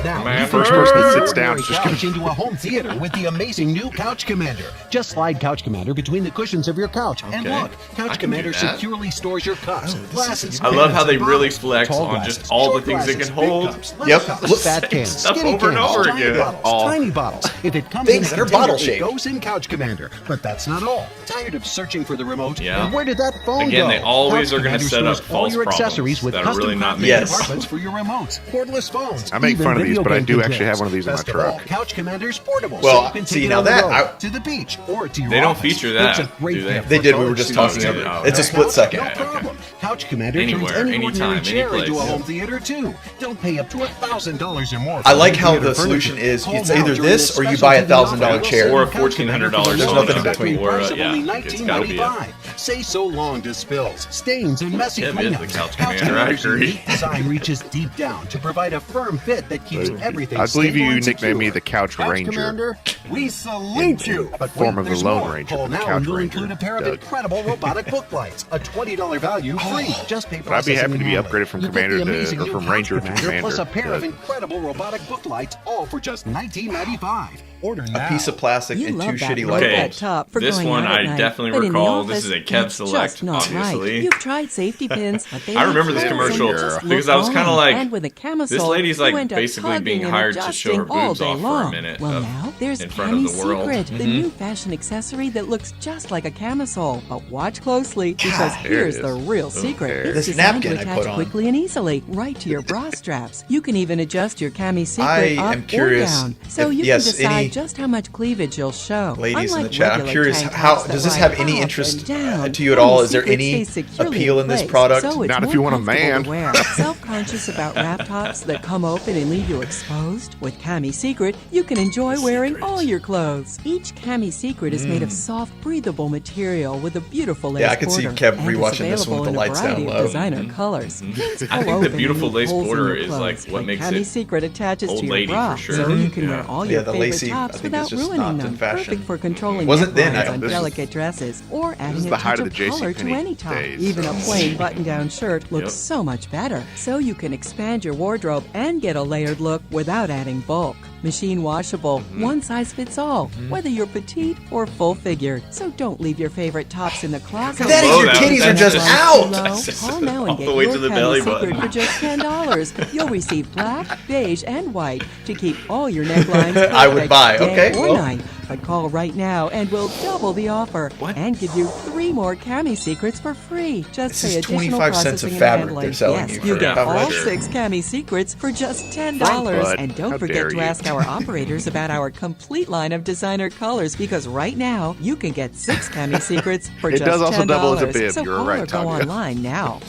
Now, First person that sits down is just couch into a home theater with the amazing new Couch Commander. Just slide Couch Commander between the cushions of your couch, and Okay. look, I Couch can Commander do that. securely stores your cups, glasses. I love how they pens, really bottles, flex tall on glasses, just all the short things they glasses, can big hold. cups, little Yep. cups, fat cans, Stuff skinny over and cans, over giant again. bottles, All. tiny bottles. If it comes Things in a that are container, bottle-shaped. it goes in Couch Commander. But that's not all. Tired of searching for the remote? Yeah. And where did that phone Again, go? they always Couch are gonna Commander set up stores all false your problems accessories with that are really custom not crafted me. Yes. compartments for your remotes, cordless phones. I make even fun of these, video but I game do actually controls. have one of these in my Best of all, truck. Couch Commander's portable. Well, so you can see, take it now on the that road, I- to the beach or to your They don't office. feature that, It's a great do they? gift They for did. We were college just students. talking Oh, about okay. it. It's a split second. No problem. Couch Commander Anywhere, turns any anytime, ordinary chair any into a place. home theater too. Don't pay up to $1,000 or more. I for like home how theater the solution furniture. is Call it's now either during this this or you special buy a TV offer. $1,000 chair. Or a Couch Commander $1,400 for There's soda. nothing in between. Or, Price of only it's gotta be it. $19.95. Say so long to spills, stains, and messy Yeah, it is the cleanups. Couch Commander, I Commander's agree. unique design reaches deep down to provide a firm fit that keeps everything I believe stable you and nicknamed me secure. the Couch Ranger. Commander, we salute you. But form wait, of the there's Lone more. Ranger, Call the now Couch and we'll Ranger, include a pair of Doug. incredible robotic book lights. A $20 value free. Just pay But I'd be processing happy to and be handling. upgraded from You get Commander the to- amazing or new from Couch Ranger to Commander, plus a Commander, pair of Doug. incredible robotic book lights, all for just $19.95. Order now. A piece of plastic You and love two that shitty low light Okay. cut top for This going one out at I night, definitely but in the recall. This office, is a Kev it's Select, just not obviously. Right. You've tried safety pins, but they I remember look this close and commercial just because look I was kind of wrong. like, and with a camisole, this lady's you like end up basically being tugging and hired to show her adjusting all boobs day off for a long. minute Well, of- now there's in front of Cami the world. Secret, the new fashion accessory that looks just like a camisole. But watch closely because here's it the is. real secret. This It's designed napkin to I attach put on. quickly and easily right to your bra straps. You can even adjust your Cami Secret I up am curious or down, so if- you yes, can decide any just how much cleavage you'll show. Ladies in the Unlike chat, I'm regular curious tank how tops that does this ride have any up interest and down, to you at Cami all? Is there Secret any stays securely appeal in this place, product? So it's Not if more you want a comfortable man. to wear. Self-conscious about wrap tops that come open and leave you exposed? With Cami Secret, you can enjoy wearing all your clothes. Each Cami Secret is made of soft, breathable material with a beautiful lace Yeah, I could see border, Kev and is rewatching this one with available the in a lights down variety of low. designer colors. Pins I pull think the open beautiful and leave lace holes in border your is, clothes, like, what but makes Cami it Secret attaches old to your lady bra, for sure. so you can Yeah. wear all Yeah, your the favorite lacy, I tops think, without is just ruining not in them. fashion. Perfect for controlling Wasn't then, necklines I- on this is- delicate dresses, or adding is a the height touch of the of color to JCPenney any top. days. Even a plain button-down shirt looks Yep. so much better. So you can expand your wardrobe and get a layered look without adding bulk. Machine washable, one size fits all, whether you're petite or full figured. So don't leave your favorite tops in the closet. That is, Low your that- titties are that's just just- out. Low, just call now all and the get way your to the Cami belly Secret button. for just $10. You'll receive black, beige, and white to keep all your necklines perfect I would buy. day Okay, or well. night. But call right now and we'll double the offer and give you 3 more Cami Secrets for free. Just This pay is additional 25 cents of processing and fabric handling. they're selling Yes, you you for get how all much? 6 Cami Secrets for just $10. Front butt. And don't How forget dare to you. ask our operators about our complete line of designer colors because right now you can get 6 Cami Secrets for It just does also $10. double as a bib. So You're call right, or go Tanya. online now.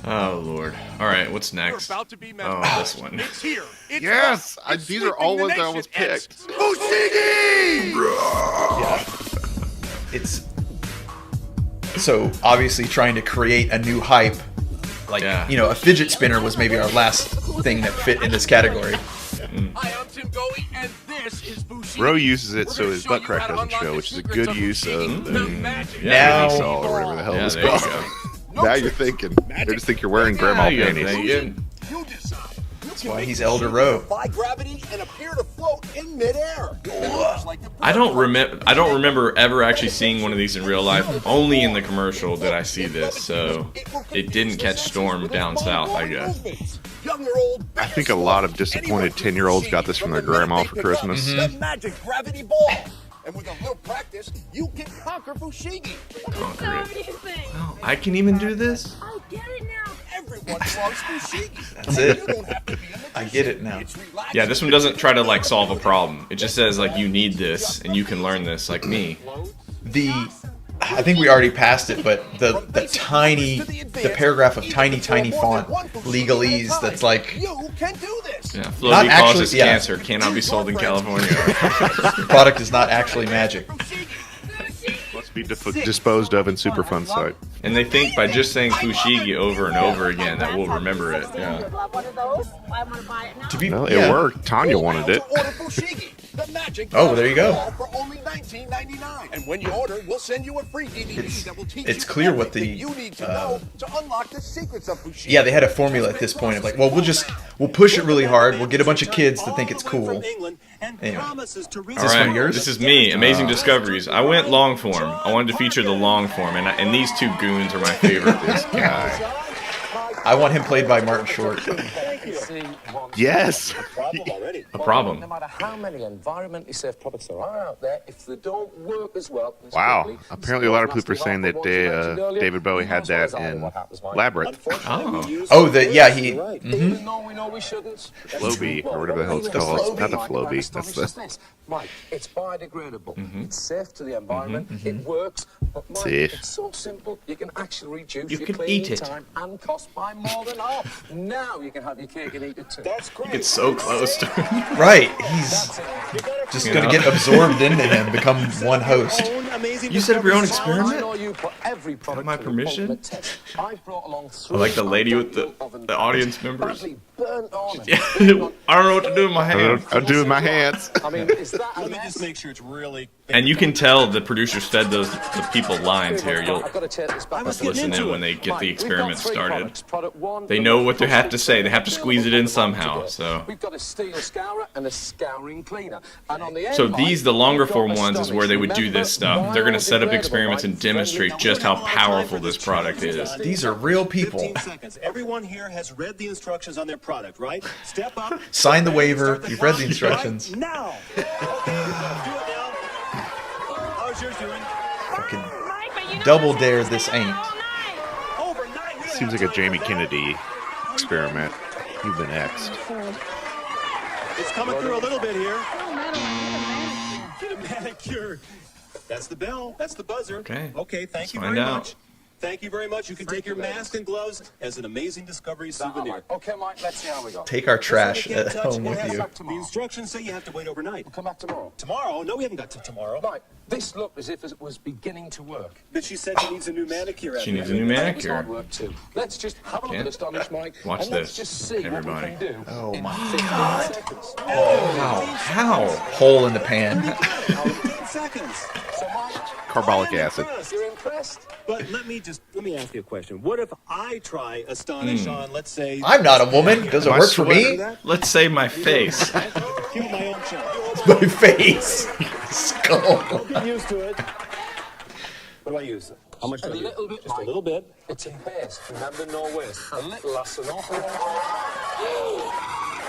Oh Lord! All right, what's next? About to be Oh, this one. It's here. It's Yes, us. It's these are all sweeping the ones I almost nation. picked. It's Kohzee! It's so obviously trying to create a new hype. Like, Yeah. you know, a fidget spinner was maybe our last thing that fit in this category. Hi, I'm Tim Goey, and this is Bushi. Bro uses it so We're his gonna butt show you crack how to doesn't unlock show, the which is a secrets good of use Bushi. of The the magic. Now- Saw or whatever the hell Yeah, it's there you called. go. Now you're thinking. They just think you're wearing grandma Now you got panties. thinking. You decide. That's why he's Elder Rowe. Defy gravity and appear to float in midair. I don't remember ever actually seeing one of these in real life. Only in the commercial did I see this, so it didn't catch storm down south, I guess. Young or old, I think a lot of disappointed 10-year-olds got this from their grandma for Christmas. the magic gravity ball. And with a little practice, you can conquer Fushigi. Conquer it. Oh, I can even do this? I get it now. Everyone loves Fushigi. That's it. You don't have to be a magician. I get it now. It's relaxing. Yeah, this one doesn't try to like solve a problem. It just says like you need this and you can learn this like me. I think we already passed it, but the paragraph of tiny font legalese that's like You can do this. Yeah, Not floaty actually- causes yeah. cancer, cannot be sold in California. the product is not actually magic. Be disposed of in Superfund site. And they think by just saying fushigi over and over again that we'll remember it. Yeah. It worked. Tanya wanted it. The magic Oh, there you go. for only $19.99. And when you order, we'll send you a free DVD that will teach It's you clear what the everything you need to know to unlock the secrets of fushigi. yeah, they had a formula at this point of like, well, we'll push it really hard. We'll get a bunch of kids to think it's cool. Anyway. Is this All one right, of yours? this is me. Amazing Discoveries. I went long form. I wanted to feature the long form, and these two goons are my favorite. This guy. I want him played by Martin Short. Yes. A problem. No matter how many environmentally safe products there are out there, if they don't work as well. Wow. Apparently, a lot of people are saying that David Bowie had that in Labyrinth. Oh, he. Even though we know we shouldn't. Flowbee, or whatever the hell it's called. Not the Flowbee. That's the. Mike, it's biodegradable. It's safe to the environment. It works. But Mike, Safe. it's so simple. You can actually reduce You your can cleaning eat it. time and cost by more than half. Now you can have your cake and eat it too. That's great. It's so close to him. Right, he's just going to get absorbed into him, become one host. You set up your own experiment? I know you put every Got product my to the permission? ultimate test. I've brought along I like the lady with the audience members. badly burnt on and Yeah, I don't know what to do with my hands. I'll do with my hands. I mean, is that a Let me mess? just make sure it's really. And you can tell the producers fed the people lines here. You'll I've got to take this back. listen in when they get the Mike, we've got experiment three started. products. Product one, They the know most what they have to trusted say. They have to squeeze it in somehow. So, We've got a steel scourer and a scouring cleaner. And on the end, so Mike, these, the longer we've got form ones, is where they would do this stuff. They're going to set up experiments and demonstrate just how powerful this product is. These are real people. 15 seconds. Everyone here has read the instructions on their product, right? Step up. Sign the waiver. You've read the instructions. Right now. Okay, do it now. How's yours doing? Fucking double dare this ain't. Seems like a Jamie Kennedy experiment. You've been X'd. It's coming through a little bit here. Get a manicure. That's the bell. That's the buzzer. Okay. Okay, thank you Find very out. much. Thank you very much. You can take your mask and gloves as an amazing discovery souvenir. Okay, Mike, let's see how we go. Take our trash Can't at touch home it. with It has you. The instructions say you have to wait overnight. We'll come back tomorrow. Tomorrow? No, we haven't got to tomorrow. Mike, this looked as if it was beginning to work. But she said she needs a new manicure. She needs a after new that. It was hard manicure. work too. Let's just have a look at Astonish, Mike. Watch and let's this, just see everybody. what we can do Oh, in my 15 seconds. How? Hole in the pan. 15 seconds. So, Mike, Carbolic acid. you're impressed? But let me ask you a question. What if I try Astonish on, let's say, I'm not a woman. Does it My work for me? sweat. Let's say my face. kill my own child? My face. Skull. Don't get used to it. What do I use? How much do A I use? little bit, Just a Mike. little bit. It's a paste. Remember, no waste. A little lasts an awful long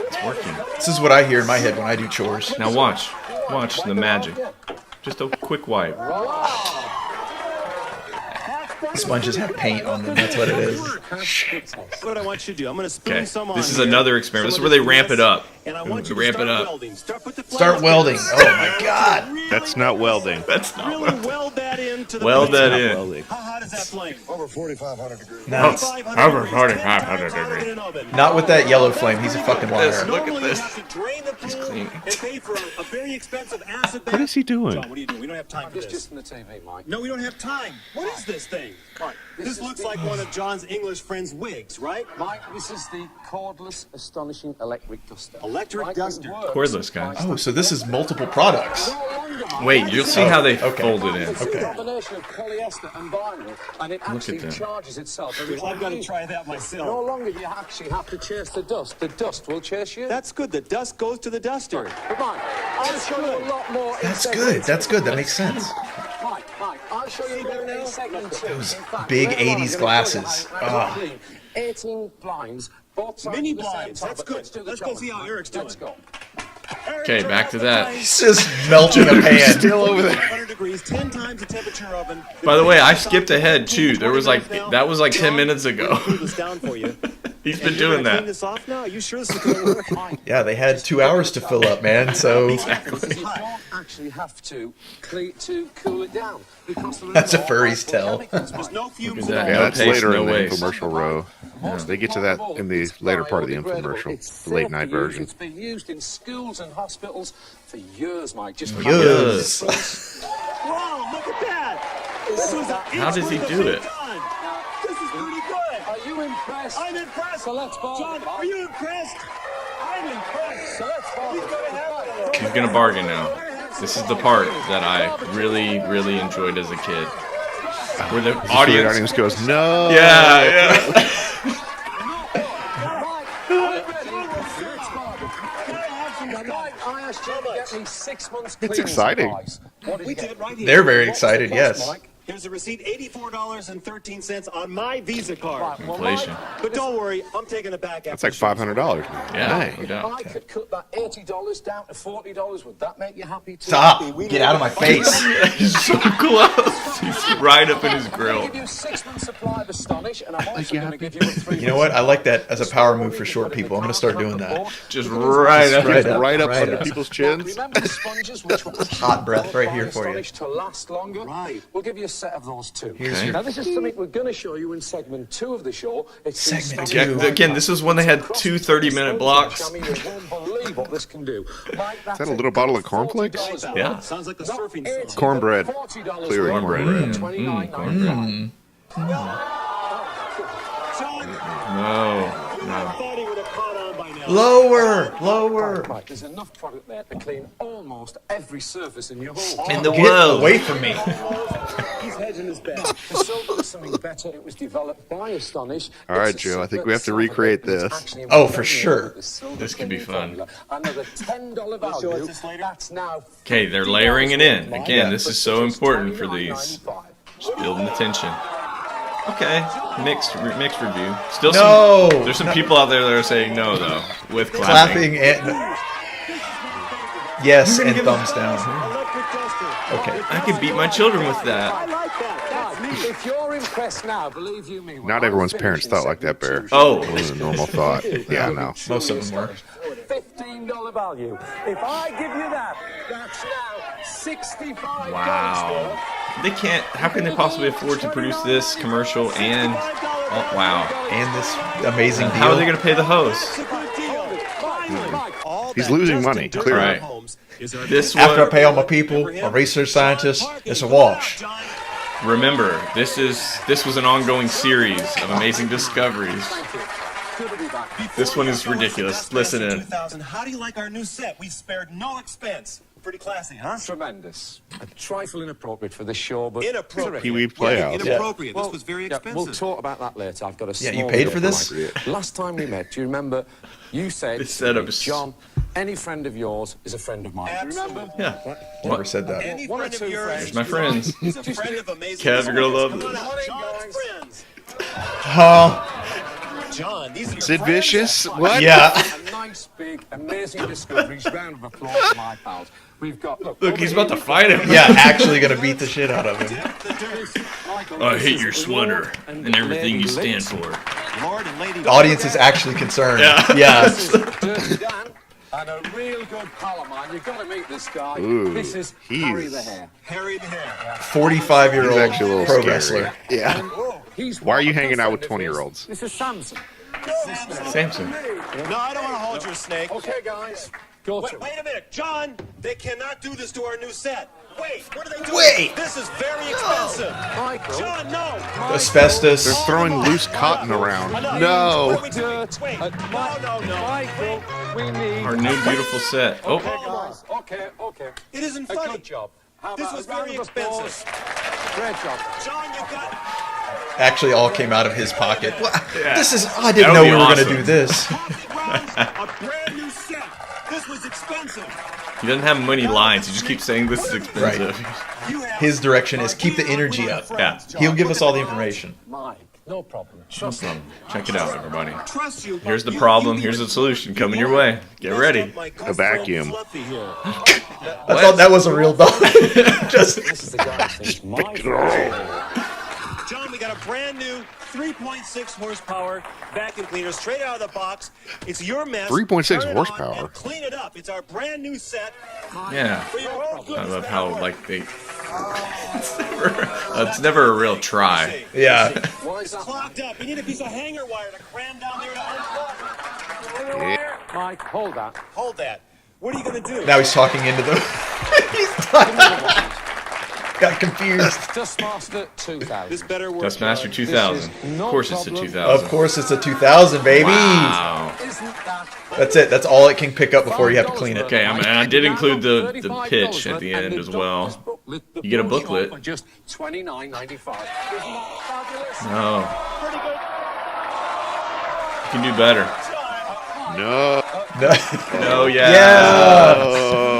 time. It's working. This is what I hear in my head when I do chores. Now watch. Watch the magic. Just a quick wipe. Sponges have paint on them. That's what it is. What I want you to do, I'm going to spoon Okay. some on This is here. another experiment. This is Some where they of ramp it up. And I want you to Ramp start it up. welding. Put the Start flames welding. down. Oh my god. That's not welding. That's not Really welding. weld that into the Weld flame. that in. Welding. How hot is that flame? Over 4,500 degrees. Nice. 500 degrees, 10 500 times hotter degrees. than an oven. Not with that yellow flame. He's a fucking liar. Look at Normally this. you have to drain the pool clean. and pay for a very expensive acid bath. What is he doing? John, what are you doing? We don't have time for It's this. just in the TV, Mike. No, we don't have time. What is this thing? This looks like one of John's English friends' wigs, right? Mike, this is the cordless, astonishing electric duster. Electric Mike, duster. it works. Cordless, guys. Oh, so this is multiple products. Wait, you'll see how they okay. fold it in. It's a combination of polyester and vinyl, and it actually that. charges itself. every I've got to time. try that No myself. longer do you actually have to chase the dust. The dust will chase you. That's good. The dust goes to the duster. But Mike, I'll show you a lot more. in That's segment good. That's good. That makes sense. Mike, I'll show you more in segment two. Those In fact, big later on, I'm 80s gonna glasses. show you how to Ah. clean 18 blinds, both sides Mini at the same blinds. time, That's but good. let's do the Let's go challenge, see how Mike. Eric's doing. Let's go. Okay, back to that. He's just melting a pan. Still over there. 100 degrees, 10 times the temperature oven. By the way, I skipped ahead too. There was like that was like 10 minutes ago. Cool this down for you. He's been And you're doing gonna Clean that. this off now? Are you sure this is going to work? Yeah, they had 2 hours to fill up, man. So Because you don't actually have to cool it down. Because there are That's a no furry's harmful tell. chemicals. There's no fumes Look at at that. all. Yeah, No that's taste, later no in the waste. infomercial row. Yeah, they get to that in the later part of the infomercial, It's the late safe night to use. version. It's been used in schools and hospitals for years, Mike. Just Years. Wow, look at that. How does he do it? This is pretty good. Are you impressed? I'm impressed. So let's bargain. John, are you impressed? I'm impressed. So let's bargain. He's gonna bargain now. This is the part that I really, really enjoyed as a kid. Where the audience goes, no. Yeah. It's exciting. They're very excited, yes. Here's the receipt, $84.13 on my Visa card. Inflation. But don't worry, I'm taking it back. That's like $500. Yeah, no doubt. I could cut that $80 down to $40. Would that make you happy too? Stop! Get out of my face. He's so close. He's right up in his grill. I'll give you a 6 month supply of Astonish, and I'm also going to give you a 3 You know what? I like that as a power move for short people. I'm going to start doing that. Just right up under people's chins. Remember the sponges, which were Hot breath right here for you. Astonish to last longer? Right. We'll give you a set of those too. Okay. Now this is something we're going to show you in segment 2 of the show. It's Segment Yeah, again, this is when they had 2 30-minute blocks. You won't believe what this can do. Mike, Is that a little bottle of cornflakes? Yeah. Sounds like the surfing song. Cornbread. $40 Clearly cornbread. $29.95. No. I thought he would have caught on by now. Lower. Mike, there's enough product there to clean almost every surface in your home. In the Get world. away from me. He's hedging his bet. The silver is something better. It was developed by Astonish. All right, It's a Joe, I think secret we have to silver recreate that is this. actually Oh, for very sure. rare. The silver This could be cleaning fun. formula. Another $10 value. That's now Okay, they're layering it in. $50 Again, this is so important for these. Just building the tension. Okay, mixed review. Still No! There's some people out there that are saying no, though, with clapping. Clapping and yes, and thumbs down. Okay. I could beat my children with that. If you're impressed now, believe you me. Not everyone's parents thought like that, Bear. Oh. It was a normal thought. Yeah, no. Most of them were. $15 value. If I give you that, that's now $65. Wow. They can't. How can they possibly afford to produce this commercial and? Oh, wow. And this amazing deal. How are they going to pay the host? He's losing money, clearly. Right. This After I one. pay all my people, my research scientists, it's a wash. Remember, this was an ongoing series of amazing discoveries. This one is ridiculous. Listen in. How do you like our new set? We've spared no expense. Pretty classy, huh? Tremendous. A trifle inappropriate for this show, but Inappropriate. Pee-wee Playhouse. Inappropriate. Well, this was very yeah, expensive. we'll talk about that later. I've got a Yeah, small you paid deal for this? Mike. Last time we met, do you remember? You said, This setup is- John, any friend of yours is a friend of mine. Do you remember? Yeah. Never said that. Any One or friend of two yours friends. Here's my friends. is a friend of amazing. Kev, you're gonna love Come on this. out, John's friends. Huh? John, these are your Sid friends? Vicious? What? Yeah. A nice, big, amazing discoveries. Round of applause for my pals. We've got Look, he's about to fight him. Yeah, actually gonna beat the shit out of him. I hate your sweater and everything you stand for. Lord and Lady. The audience is actually concerned. Yeah. Yeah. Dirty Dan and a real good pal of mine. You've got to meet this guy. Ooh, This is he's- Harry the Hare. Harry the Hare. 45-year-old He's actually a little pro scary. wrestler. Yeah. He's Why are you one hanging good out with friend of his. 20-year-olds? This is Samson. Samson. No, I don't want to hold your snake. Okay, guys. Go to Wait a minute, John. They cannot do this to our new set. Wait, what are they doing? Wait. This is very expensive. Michael. John, no. Asbestos. They're throwing loose cotton around. What No. are we doing? Wait, no. Michael, we need Our new beautiful set. Oh, guys. Okay. It isn't A funny. good job. How This about was a round very of applause? expensive. Great job. John, you got. Actually all came out of his pocket. Yeah. This is I didn't That know would we be were awesome. gonna do this. A brand new set. This was expensive. he doesn't have many lines. He just keeps saying this is expensive. You have His direction is keep the energy up. Yeah. He'll give us all the information. Mike, no problem. Trust me. Check it out, everybody. trust you. Here's the problem. Here's the solution coming your way. Get ready. A vacuum. I thought that was a real dog. Just This is the guy who thinks my John, we got a brand new 3.6 horsepower vacuum cleaner straight out of the box. It's your mess. 3.6 Turn it on horsepower. and clean it up. It's our brand new set. Yeah. For your own good. I love how like they. It's never a real try. yeah. Why is It's clogged up. You need a piece of hanger wire to cram down there to unplug. Mike, hold that. Hold that. What are you going to do? Now he's talking into the Got confused. Dustmaster 2000. This better work. Dustmaster 2000. Of course it's a 2000. Of course it's a 2000, baby. Wow. That's it. That's all it can pick up before you have to clean it. Okay, I did include the pitch at the end as well. You get a booklet. For just $29.95. No. You can do better. No. No, yeah.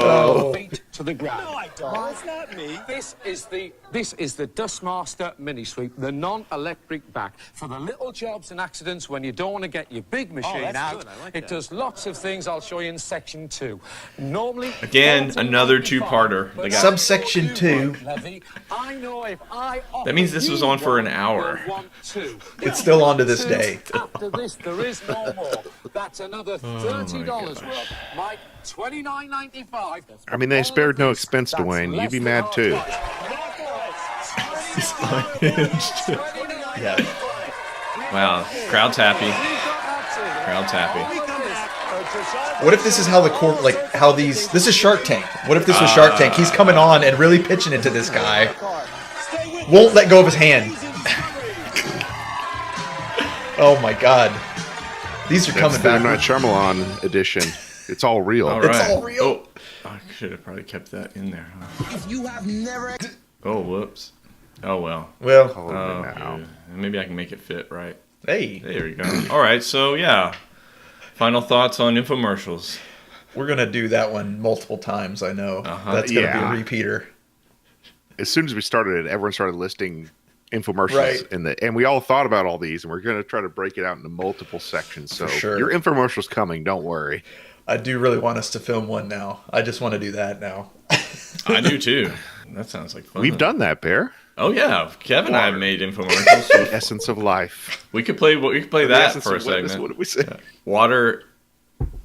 No. Feet to the ground. No, I don't. It's not me. This is the Dustmaster Mini Sweep, the non-electric back for the little jobs and accidents when you don't want to get your big machine that's out. good. I like It that. does lots of things. I'll show you in section 2. Normally, Again, another two-parter. They got- Subsection 2. I know if I That means this was on for an hour. It's still on to this day. After this, there is no more. That's another $30 worth. Mike, $29.95. I mean, they spared no expense, Dwayne. You'd be mad too. Yeah. Wow, crowd's happy. Crowd's happy. What if this is how this is Shark Tank. What if this was Shark Tank? He's coming on and really pitching it to this guy. Won't let go of his hand. Oh my God. These are coming That's the back. Night Shyamalan edition. It's all real. All right. It's all real. Oh, I should have probably kept that in there. Huh? If you have never Oh, whoops. Oh, well. Well, Oh, Oh, now. okay. Maybe I can make it fit right. hey, There we go. All right, so yeah. Final thoughts on infomercials. we're gonna do that one multiple times. I know Uh-huh. that's gonna be Yeah. a repeater. As soon as we started it, everyone started listing infomercials, Right. and we all thought about all these, and we're going to try to break it out into multiple sections. So For sure. your infomercial's coming. Don't worry. I do really want us to film one now. I just want to do that now. I do too. That sounds like fun. We've done that, Bear. Oh yeah, Kevin and I have made infomercials. The essence of life. We could play The that essence for a of wetness. segment. What did we say? Water.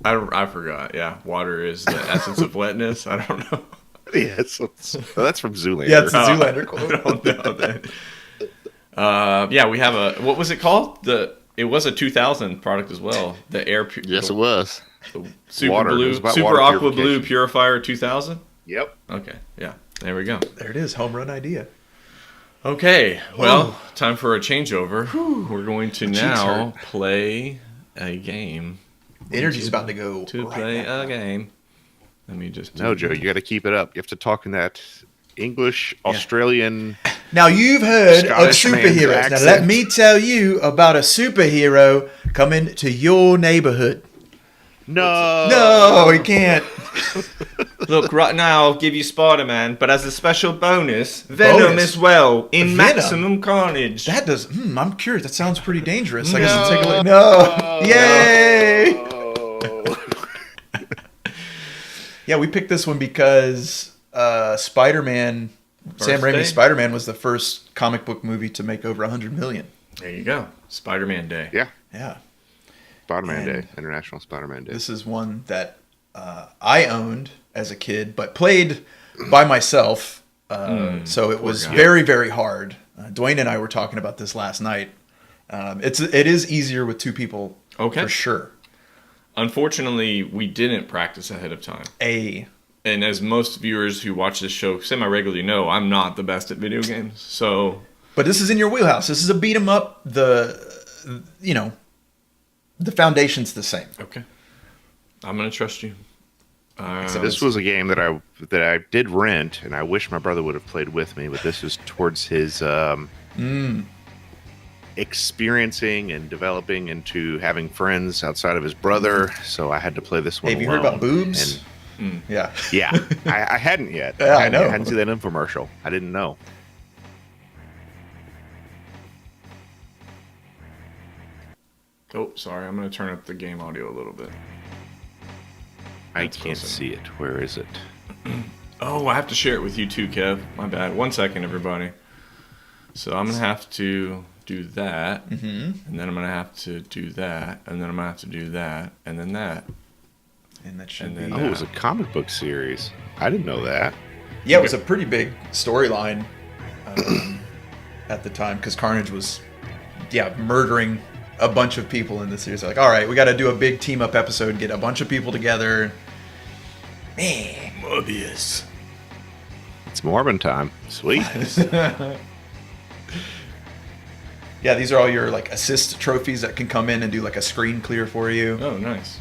I forgot. Yeah, water is the essence of wetness. I don't know. The essence. Well, that's from Zoolander. Yeah, it's the Oh, Zoolander quote. I don't know that. Yeah, we have a. What was it called? It was a 2000 product as well. The air. Yes, it was. The super Water. It blue, was about super water aqua blue purification. purifier 2000. Yep. Okay, yeah, there we go. There it is, home run idea. Okay, well, time for a changeover. We're going to cheeks now hurt. play a game. The energy's about to go. To right play now. a game. Let me just. No, Joe, you got to keep it up. You have to talk in that English, Australian. Now you've heard Scottish of man's superheroes. Now accent. let me tell you about a superhero coming to your neighborhood. No. No, he can't. Look, right now I'll give you Spider-Man, but as a special bonus, Venom Bonus? as well in Venom? Maximum Carnage. That does. I'm curious. That sounds pretty dangerous. I guess I'll take a look. No. Yay. Yeah, we picked this one because Spider-Man, Sam Birthday? Raimi's Spider-Man was the first comic book movie to make over 100 million. There you go, Spider-Man Day. Yeah. Yeah. Spider-Man And Day. International Spider-Man Day. This is one that I owned as a kid, but played by myself. So it was guy. very, very hard. Dwayne and I were talking about this last night. It is easier with two people, Okay. for sure. Unfortunately, we didn't practice ahead of time. And as most viewers who watch this show semi-regularly know, I'm not the best at video games. So, But this is in your wheelhouse. This is a beat 'em up. The foundation's the same. okay, I'm gonna trust you. This was a game that I did rent, and I wish my brother would have played with me. But this was towards his experiencing and developing into having friends outside of his brother. So I had to play this one. Hey, have you heard about alone. boobs? Yeah. Yeah, I hadn't yet. Yeah, I know. I hadn't seen that infomercial. I didn't know. Oh, sorry. I'm gonna turn up the game audio a little bit. I can't see it. Where is it? Oh, I have to share it with you too, Kev. My bad. 1 second, everybody. So I'm gonna have to do that, and then I'm gonna have to do that, and then I'm gonna have to do that, and then that. And that should And be. then Oh, it was a comic book series. I didn't know that. Yeah, it was a pretty big storyline at the time because Carnage was, murdering a bunch of people in the series. Like, all right, we got to do a big team up episode, get a bunch of people together. Man, Mobius. It's Morbin time. Sweet. Yeah, these are all your like assist trophies that can come in and do like a screen clear for you. Oh, nice.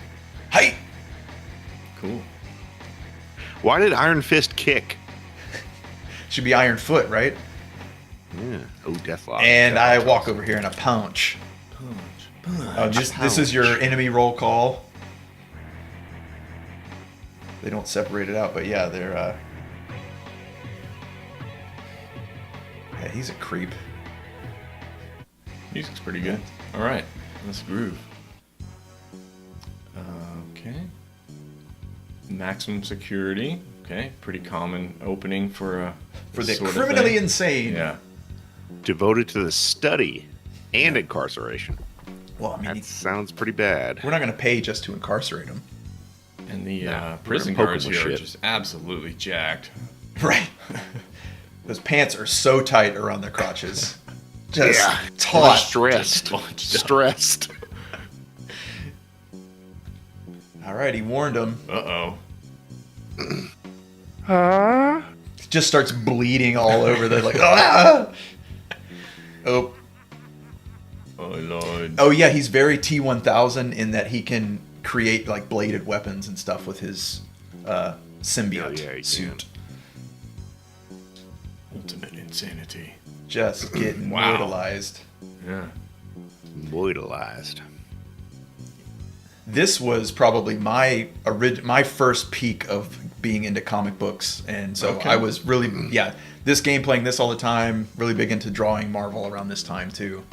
Hey! Cool. Why did Iron Fist kick? Should be Iron Foot, right? Yeah. Oh, Deathlock. And I walk over here and I punch. Oh, this is your enemy roll call. They don't separate it out, but yeah, they're. Yeah, he's a creep. Music's pretty good. All right, let's groove. Okay. Maximum security. Okay, pretty common opening for the sort of criminally thing. insane. Yeah. Devoted to the study and incarceration. Well, I mean, that sounds pretty bad. We're not going to pay just to incarcerate him. And the Nah, prison we're gonna guards poke 'em with here are shit. just absolutely jacked. Right. Those pants are so tight around their crotches. Just Yeah. taut. Stressed. Stressed. All right, he warned him. Uh-oh. Just starts bleeding all over the like. Ah! Oh. Oh Lord. Oh yeah, he's very T-1000 in that he can create like bladed weapons and stuff with his symbiote suit. Ultimate insanity. Just getting Wow. brutalized. Yeah. Brutalized. This was probably my first peak of being into comic books, and so Okay. I was really this game, playing this all the time, really big into drawing Marvel around this time too.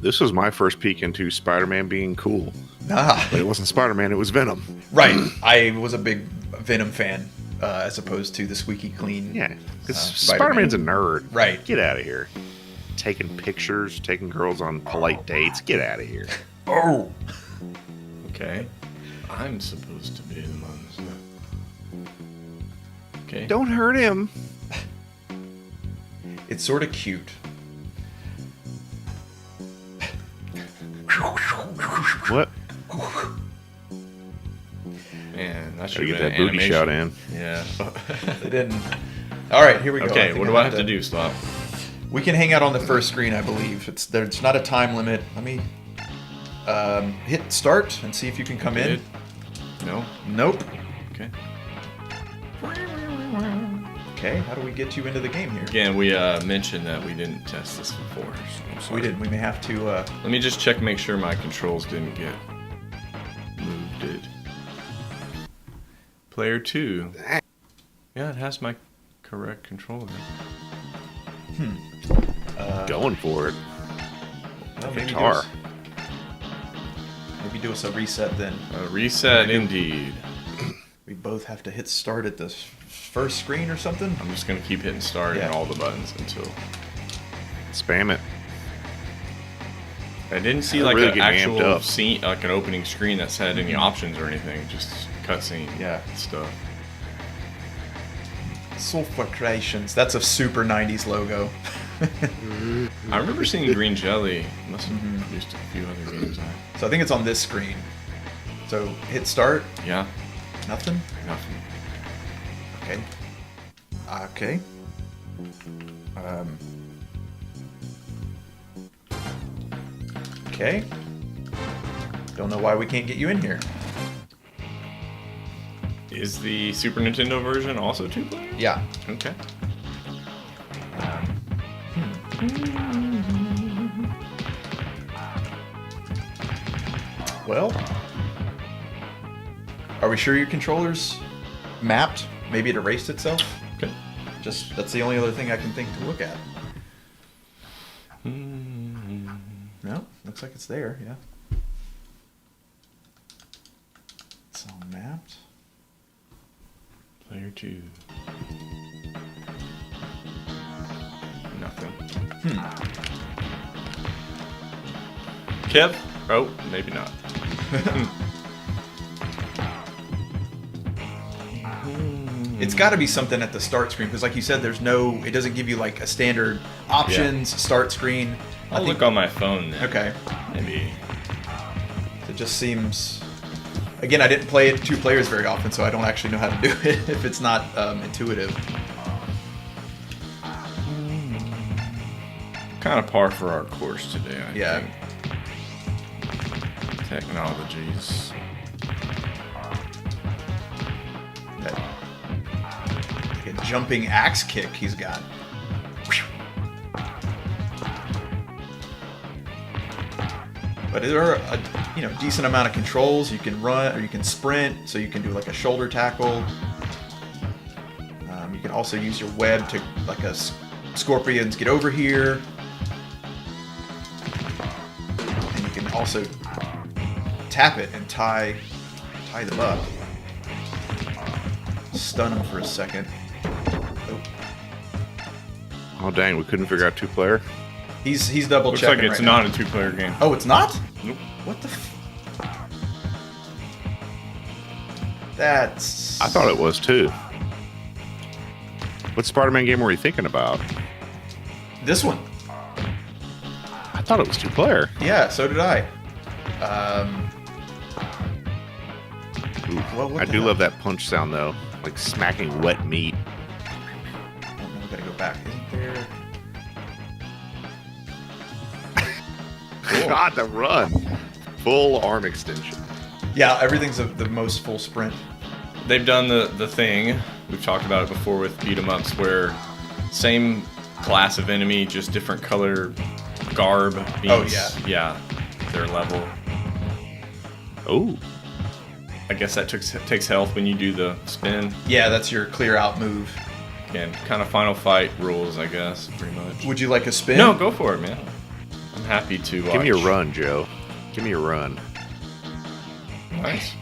This was my first peek into Spider-Man being cool. Ah. But it wasn't Spider-Man, it was Venom. Right. I was a big Venom fan as opposed to the squeaky clean. Yeah, because Spider-Man's a nerd. Right. Get out of here. Taking pictures, taking girls on polite dates. Get out of here. Oh. Okay. I'm supposed to be the one. Okay. Don't hurt him. It's sort of cute. What? Man, that Gotta should get have that been booty animation. shot in. Yeah. They didn't. All right, here we go. Okay, think what do I have to do, Stop? We can hang out on the first screen, I believe. There's not a time limit. Let me hit start and see if you can come in. No. Nope. Okay. Okay, how do we get you into the game here? Again, we mentioned that we didn't test this before. So I'm sorry. We did. We may have to. Let me just check, make sure my controls didn't get moved. Player 2. Yeah, it has my correct controller. Going for it. Well, maybe Guitar. Maybe do us a reset then. A reset indeed. We both have to hit start at this first screen or something. I'm just gonna keep hitting start and all the buttons until. Spam it. I didn't see I'm like really an getting amped actual up. scene, like an opening screen that said any options or anything. Just cutscene. Yeah. Stuff. Software Creations. That's a super 90s logo. I remember seeing Green Jelly. Must have produced a few other games. So I think it's on this screen. So hit start. Yeah. Nothing? Nothing. Okay. Okay. Okay. Don't know why we can't get you in here. Is the Super Nintendo version also 2-player? Yeah. Okay. Well, are we sure your controller's mapped? Maybe it erased itself? Okay. Just, that's the only other thing I can think to look at. No, looks like it's there, yeah. It's all mapped. Player 2. Nothing. Kev? Oh, maybe not. It's got to be something at the start screen because, like you said, there's no. It doesn't give you like a standard options start screen. I'll look on my phone then. Okay. Maybe. It just seems. Again, I didn't play it 2 players very often, so I don't actually know how to do it if it's not intuitive. Kind of par for our course today, I Yeah. think. Technologies. Like a jumping axe kick he's got. But there are a decent amount of controls. You can run or you can sprint, so you can do like a shoulder tackle. You can also use your web to like a scorpions get over here, and you can also tap it and tie them up, stun them for a second. Oh dang, we couldn't figure out 2-player. He's double Looks checking. like it's not a 2-player game. Oh, it's not? Nope. What the? That's. I thought it was too. What Spider-Man game were you thinking about? This one. I thought it was 2-player. Yeah, so did I. Ooh, I do love that punch sound though, like smacking wet meat. Oh, no, we gotta go back. Isn't there? God, the run. Full arm extension. Yeah, everything's the most full sprint. They've done the thing, we've talked about it before with beat 'em ups, where same class of enemy, just different color garb beats, yeah, their level. Oh. I guess that takes health when you do the spin. Yeah, that's your clear out move. Again, kind of Final Fight rules, I guess, pretty much. Would you like a spin? No, go for it, man. I'm happy to watch. Give me a run, Joe. Give me a run. Nice.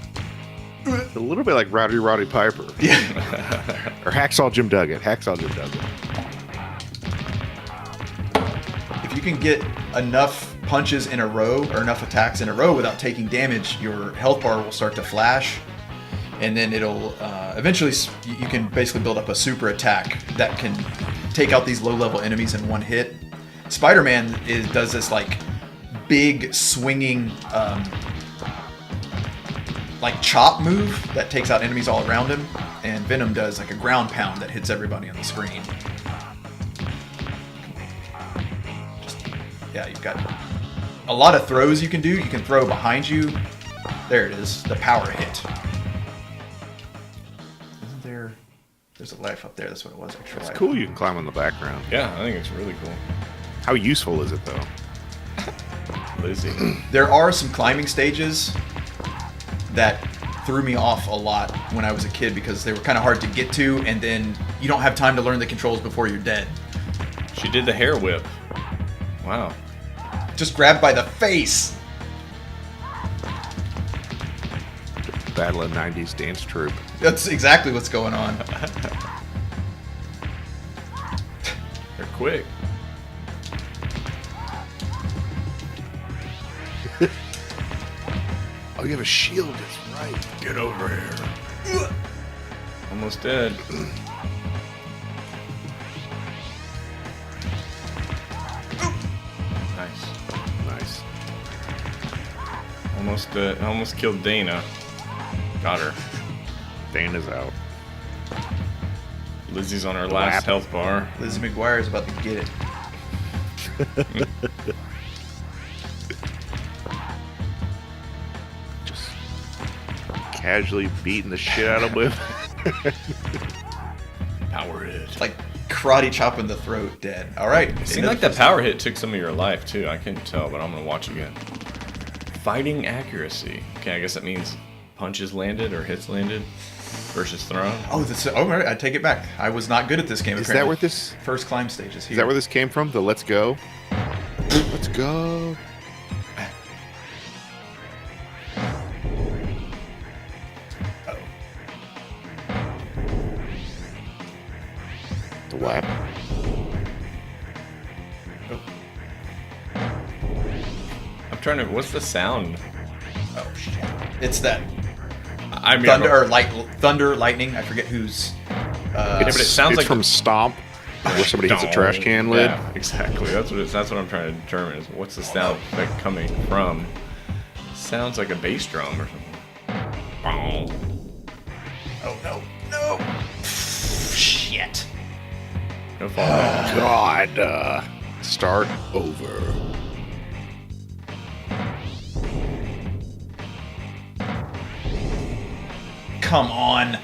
It's a little bit like Roddy Piper. Yeah. Or Hacksaw Jim Duggan. Hacksaw Jim Duggan. If you can get enough punches in a row or enough attacks in a row without taking damage, your health bar will start to flash, and then it'll eventually you can basically build up a super attack that can take out these low-level enemies in one hit. Spider-Man does this like big swinging like chop move that takes out enemies all around him, and Venom does like a ground pound that hits everybody on the screen. Yeah, you've got a lot of throws you can do. You can throw behind you. There it is, the power hit. Isn't there? There's a life up there. That's what it was. Extra It's life. cool you can climb on the background. Yeah, I think it's really cool. How useful is it though? Lizzie. There are some climbing stages that threw me off a lot when I was a kid because they were kind of hard to get to, and then you don't have time to learn the controls before you're dead. She did the hair whip. Wow. Just grabbed by the face. Battle of 90s dance troupe. That's exactly what's going on. They're quick. Oh, you have a shield. That's right. Get over here. Almost dead. Nice. Almost killed Dana. Got her. Dana's out. Lizzie's on her last health bar. Lizzie McGuire is about to get it. Just casually beating the shit out of him. Power hit. Like karate chopping the throat dead. All right. It seemed like that power hit took some of your life too. I couldn't tell, but I'm gonna watch again. Fighting accuracy. Okay, I guess that means punches landed or hits landed versus thrown. Oh, all right. I take it back. I was not good at this game. Is apparently. that where this first climb stage is here? Is that where this came from? The let's go? Let's go. The what? I'm trying to. What's the sound? Oh shit! It's that I mean, thunder, lightning. I forget who's. But it sounds it's like from Stomp, where somebody hits a trash can lid. Yeah, exactly. That's what I'm trying to determine. Is what's the sound effect coming from? Sounds like a bass drum or something. Oh no, no! Shit! No fall back. God. Start over. Come on!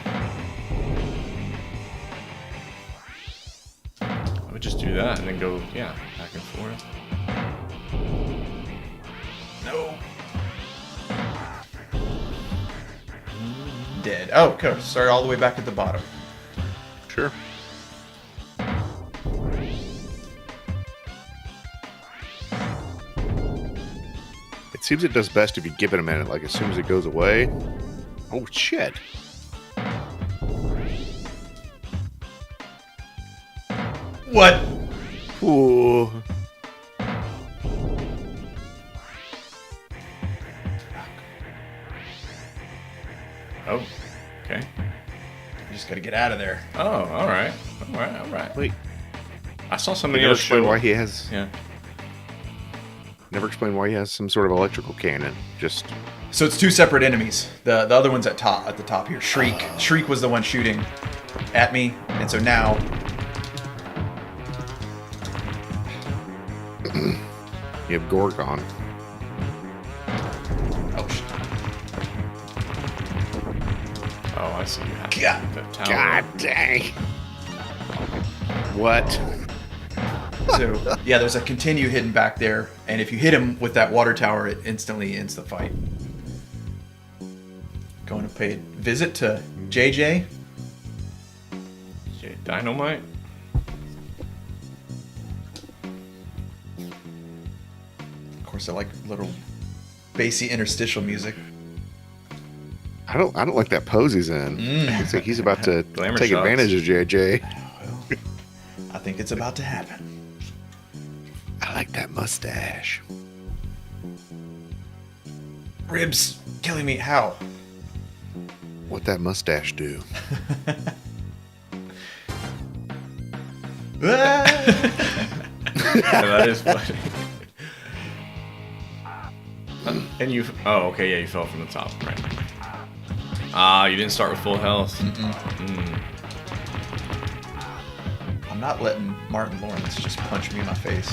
I would just do that and then go, yeah, back and forth. No. Dead. Oh, okay. Start all the way back at the bottom. Sure. It seems it does best if you give it a minute, like as soon as it goes away. Oh, shit. What? Ooh. Oh, okay. You just gotta get out of there. Oh, all right. All right, all right. Wait. I saw somebody Never else explain show why he has. Yeah. Never explain why he has some sort of electrical cannon. Just. So it's two separate enemies. The other one's at the top here. Shriek. Shriek was the one shooting at me, and so now. You have Gorgon. Oh shit. Oh, I see. You have God. that tower. God dang. What? So yeah, there's a continue hidden back there, and if you hit him with that water tower, it instantly ends the fight. Going to pay a visit to JJ. Dynamite. Of course, I like little bassy interstitial music. I don't like that pose he's in. It's like he's about to Glamour take shots. advantage of JJ. I think it's about to happen. I like that mustache. Ribs killing me. How? What that mustache do? Yeah, that is funny. And you. Oh, okay. Yeah, you fell from the top. Right. Ah, you didn't start with full health. I'm not letting Martin Lawrence just punch me in my face.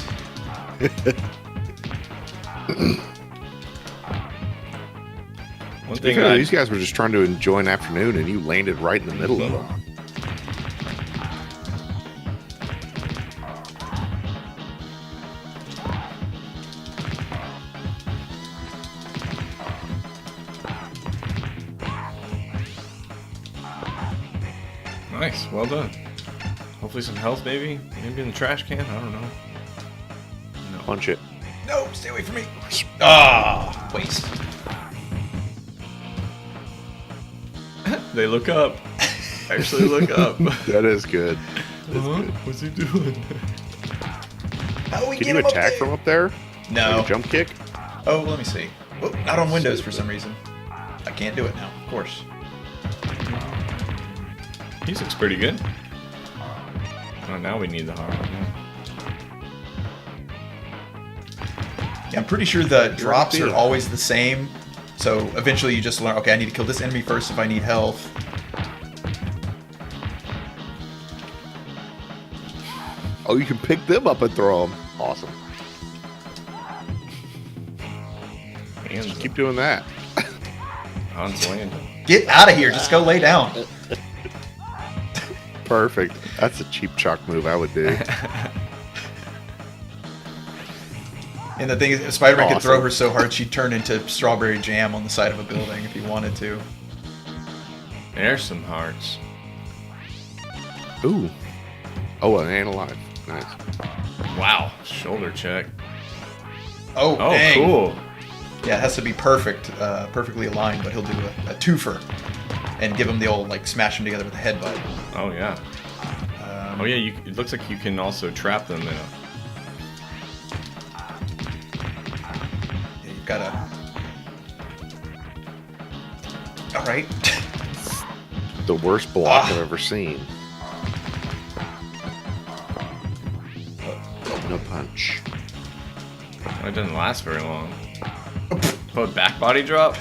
One thing These guys were just trying to enjoy an afternoon, and you landed right in the middle of them. Nice, well done. Hopefully some health, maybe in the trash can. I don't know. No. Punch it. No, stay away from me. Ah, waste. They look up. Actually look up. That is good. What's he doing? How do we Can get you him up attack there? from up there? No. Like a jump kick? Oh, let me see. Oh, not on Windows for some reason. I can't do it now, of course. He looks pretty good. Oh, now we need the hard one. Yeah, I'm pretty sure the drops are always the same. So eventually you just learn, okay, I need to kill this enemy first if I need health. Oh, you can pick them up and throw them. Awesome. Just keep doing that. Hans landing. Get out of here. Just go lay down. Perfect. That's a cheap chalk move I would do. And the thing is, Spider-Man could throw Awesome. her so hard she'd turn into strawberry jam on the side of a building if he wanted to. There's some hearts. Ooh. Oh, an and alive. Nice. Wow. Shoulder check. Oh, Oh, dang. cool. Yeah, it has to be perfect, perfectly aligned, but he'll do a twofer and give him the old, like, smash them together with a headbutt. Oh, yeah. Oh, yeah, it looks like you can also trap them in a... Yeah, you've got to... All right. The worst block I've ever seen. No punch. It didn't last very long. Oh, back body drop?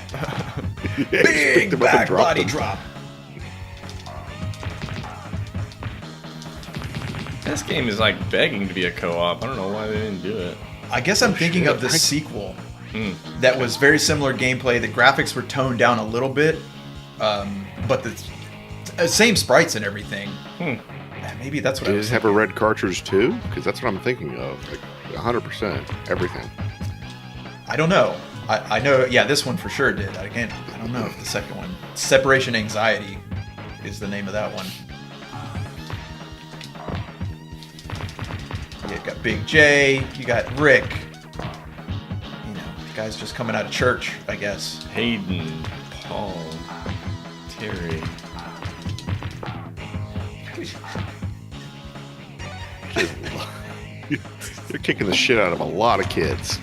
Big them up and back dropped body them. drop. This game is like begging to be a co-op. I don't know why they didn't do it. I guess I'm thinking of the sequel that was very similar gameplay. The graphics were toned down a little bit, but the same sprites and everything. Maybe that's what I Did was it have a red cartridge too? Because that's what I'm thinking of. Like 100%, everything. I don't know. I know, yeah, this one for sure did. I don't know if the second one. Separation Anxiety is the name of that one. You got Big J, you got Rick. You know, the guy's just coming out of church, I guess. Hayden, Paul, Terry. They're kicking the shit out of a lot of kids.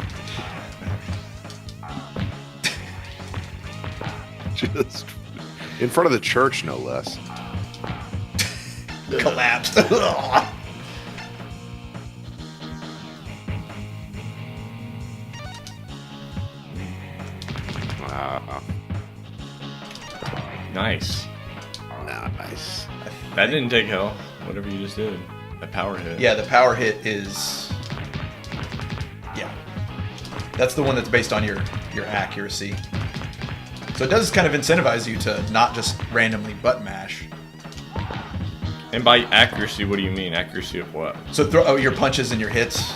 Just in front of the church, no less. Collapsed. Nice. Nice. That didn't take hell. Whatever you just did. A power hit. Yeah, the power hit is... Yeah. That's the one that's based on your accuracy. So it does kind of incentivize you to not just randomly button mash. And by accuracy, what do you mean? Accuracy of what? So your punches and your hits.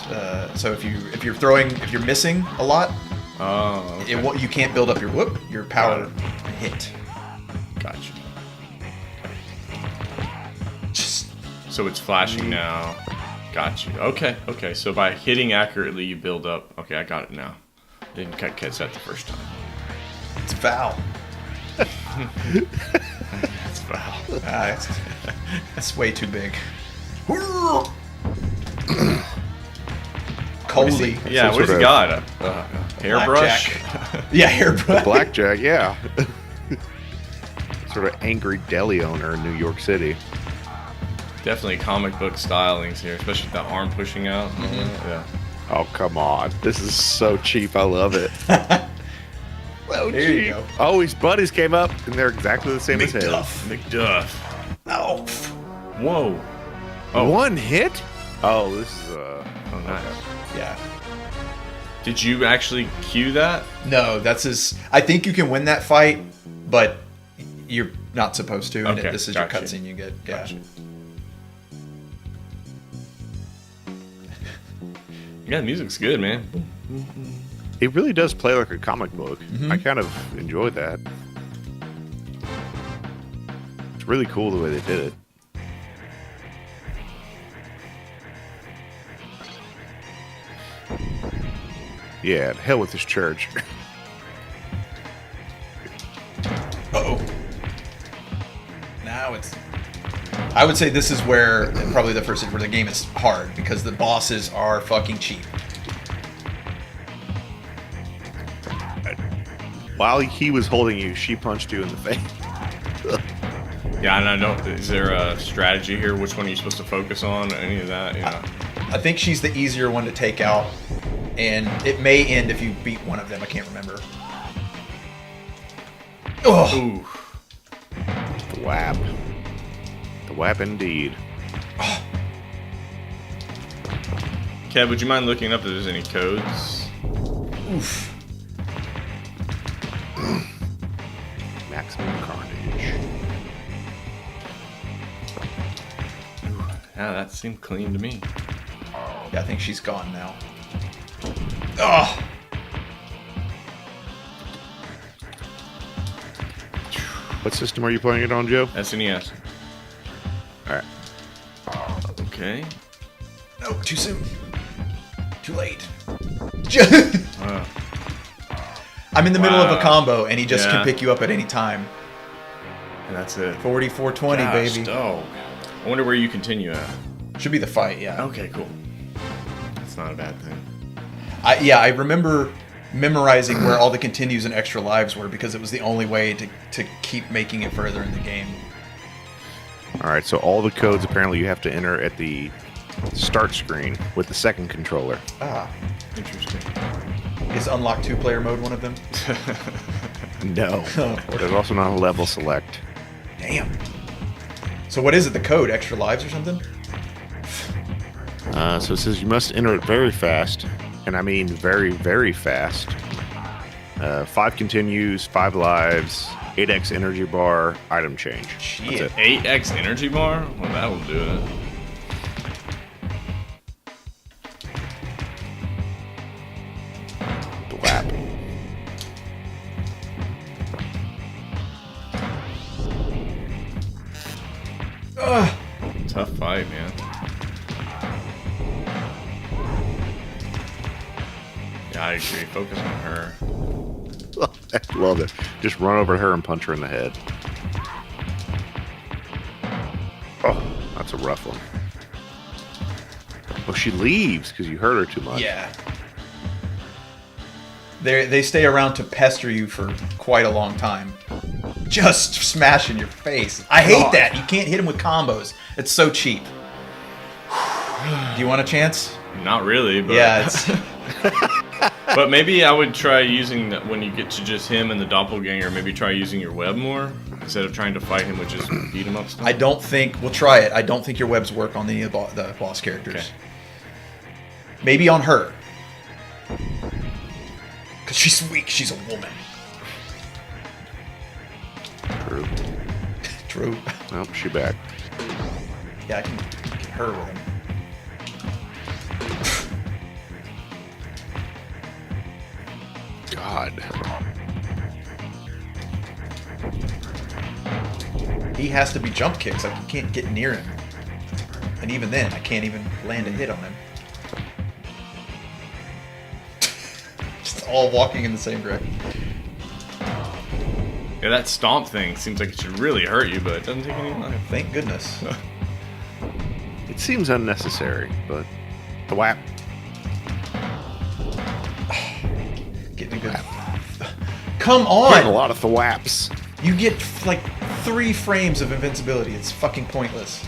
So if you're missing a lot, okay. you can't build up your power hit. Gotcha. So it's flashing now. Got you. Okay. So by hitting accurately, you build up. Okay, I got it now. Didn't catch that the first time. It's foul. That's foul. It's way too big. Kohzee. Yeah, what has he got? A hairbrush? Yeah, hairbrush. Blackjack, yeah. Sort of angry deli owner in New York City. Definitely comic book stylings here, especially with the arm pushing out. Yeah. Oh, come on. This is so cheap. I love it. Well, there you go. Oh, his buddies came up, and they're exactly the same as his. McDuff. Oh. Whoa. Oh. One hit? Oh, this is Oh, nice. Yeah. Did you actually cue that? No, that's his... I think you can win that fight, but you're not supposed to. And Okay, this is gotcha. your cutscene you get. Yeah. Gotcha. Yeah, the music's good, man. It really does play like a comic book. I kind of enjoyed that. It's really cool the way they did it. Yeah, hell with this church. Uh-oh. Now it's... I would say this is where, probably the first where the game is hard, because the bosses are fucking cheap. While he was holding you, she punched you in the face. Yeah, I don't know. Is there a strategy here? Which one are you supposed to focus on? Any of that? Yeah. I think she's the easier one to take out, and it may end if you beat one of them. I can't remember. Oh, Ooh. The WAP. The WAP indeed. Kev, would you mind looking up if there's any codes? oof. Maximum Carnage. Yeah, that seemed clean to me. Yeah, I think she's gone now. Oh. What system are you playing it on, Joe? SNES. Alright. Okay. No, too soon. Too late. I'm in the middle of a combo, and he just can pick you up at any time. And that's it. 4420, Gosh, baby. dog. I wonder where you continue at. Should be the fight, yeah. Okay, cool. That's not a bad thing. I remember memorizing where all the continues and extra lives were, because it was the only way to keep making it further in the game. Alright, so all the codes apparently you have to enter at the start screen with the second controller. Ah. Interesting. Is unlock 2-player mode one of them? No. There's also not a level select. Damn. So what is it? The code? Extra lives or something? So it says you must enter it very fast, and I mean very, very fast. 5 continues, 5 lives, 8x energy bar, item change. Shit. That's it. 8x energy bar? Well, that'll do it. Blap. Tough fight, man. Yeah, I agree. Focus on her. I love it. Just run over to her and punch her in the head. Oh, that's a rough one. Oh, she leaves because you hurt her too much. Yeah. They stay around to pester you for quite a long time. Just smash in your face. I hate that. You can't hit him with combos. It's so cheap. Do you want a chance? Not really, but Yeah, it's... But maybe I would try using that when you get to just him and the doppelganger. Maybe try using your web more instead of trying to fight him with just beat him up stuff. I don't think... We'll try it. I don't think your webs work on any of the boss characters. Okay. Maybe on her. Because she's weak. She's a woman. True. True. Well, she back. Yeah, I can get her with him. God. He has to be jump kicks. Like, you can't get near him. And even then, I can't even land a hit on him. Just all walking in the same direction. Yeah, that stomp thing seems like it should really hurt you, but it doesn't take any life. Thank goodness. It seems unnecessary, but the whap. Getting a good... Come on! Getting a lot of thwaps. You get like 3 frames of invincibility. It's fucking pointless.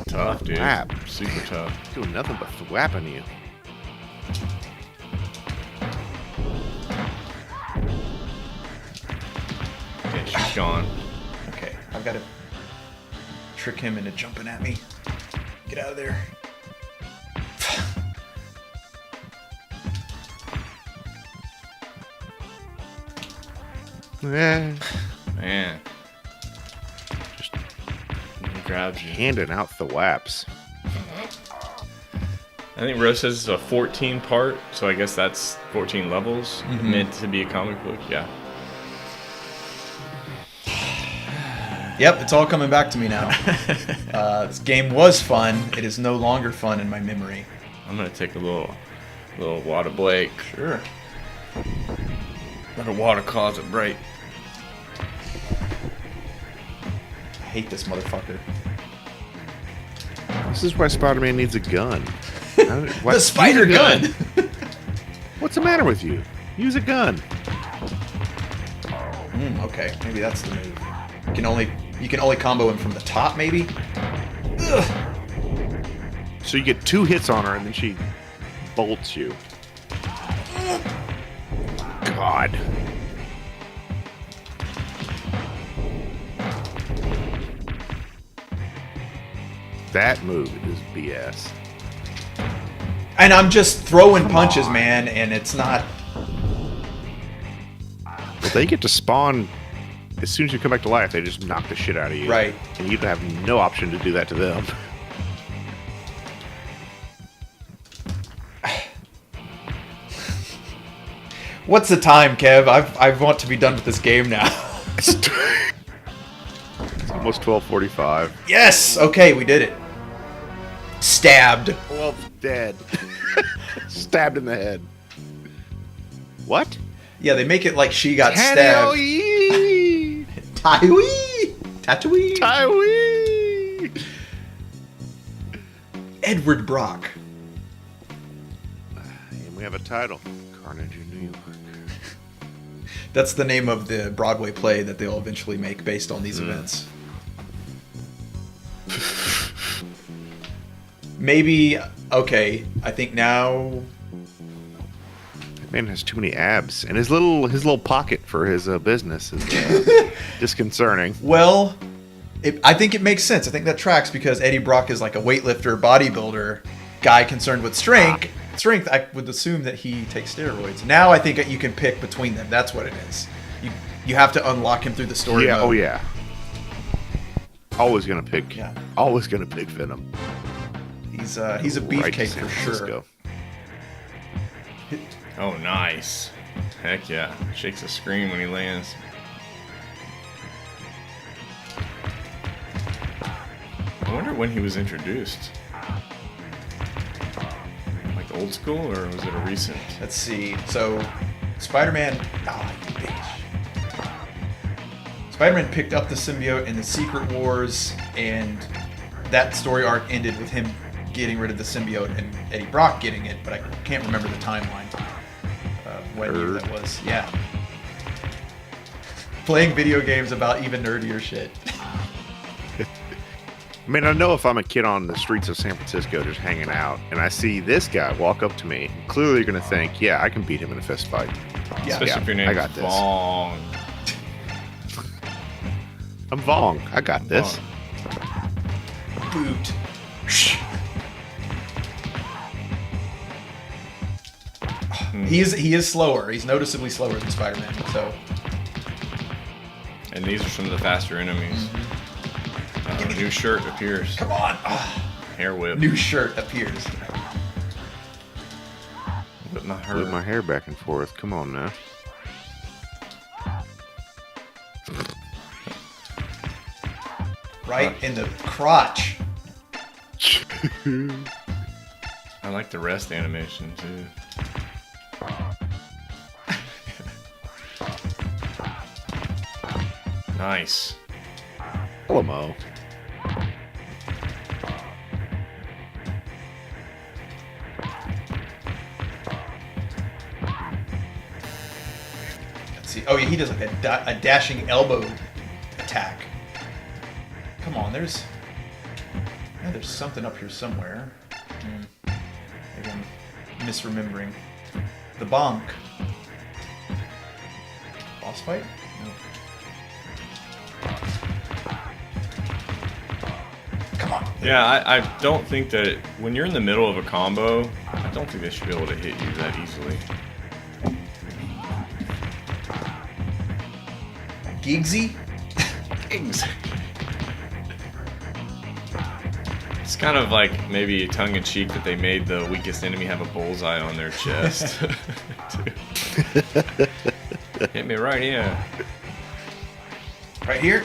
Tough, dude. Whap. Super tough. Doing nothing but thwapping you. Okay, she's gone. Okay, I've got to trick him into jumping at me. Get out of there. Yeah. Man. Just grabs you. Handing out thwaps. I think Rose says it's a 14 part, so I guess that's 14 levels meant to be a comic book. Yeah. Yep, it's all coming back to me now. This game was fun. It is no longer fun in my memory. I'm gonna take a little water break. Sure. Let a water closet break. I hate this motherfucker. This is why Spider-Man needs a gun. The spider gun! What's the matter with you? Use a gun. Okay, maybe that's the move. You can only combo him from the top, maybe? Ugh. So you get 2 hits on her and then she bolts you. God. That move is BS. And I'm just throwing punches, man, and it's not... But they get to spawn as soon as you come back to life. They just knock the shit out of you. Right. And you have no option to do that to them. What's the time, Kev? I want to be done with this game now. It's almost 12:45. Yes! Okay, we did it. Stabbed. Well, dead. Stabbed in the head. What? Yeah, they make it like she got stabbed. Tatooine! Tatooine! Tatooine! Edward Brock. And we have a title. Carnage in New York. That's the name of the Broadway play that they'll eventually make based on these events. Maybe, okay, I think now That man has too many abs, and his little pocket for his business is disconcerting. Well, I think it makes sense. I think that tracks because Eddie Brock is like a weightlifter, bodybuilder guy concerned with strength. I would assume that he takes steroids. Now I think that you can pick between them. That's what it is. You have to unlock him through the story mode. Oh yeah. Always gonna pick Venom. He's a beefcake for sure. Oh, nice. Heck yeah. Shakes a screen when he lands. I wonder when he was introduced. Like old school, or was it a recent? Let's see. So, Spider-Man... Oh, you bitch. Spider-Man picked up the symbiote in the Secret Wars, and that story arc ended with him getting rid of the symbiote and Eddie Brock getting it, but I can't remember the timeline. When year that was. Yeah. Playing video games about even nerdier shit. I mean, I know if I'm a kid on the streets of San Francisco just hanging out, and I see this guy walk up to me, clearly you're going to think, yeah, I can beat him in a fist fight. Yeah. Especially if your name's I got this. Vong. I'm Vong. I got this. Boot. He is slower. He's noticeably slower than Spider-Man. So. And these are some of the faster enemies. New shirt appears. Come on. Hair whip. New shirt appears. Whip my hair back and forth. Come on now. Right in the crotch. I like the rest animation too. Nice. Alamo. Let's see. Oh yeah, he does like a dashing elbow attack. Come on, there's something up here somewhere. Maybe I'm misremembering. The bonk. Boss fight? No. Come on. Yeah, I don't think that when you're in the middle of a combo, I don't think they should be able to hit you that easily. Giggsy? Giggs. It's kind of like maybe tongue-in-cheek that they made the weakest enemy have a bullseye on their chest. Hit me right here. Right here?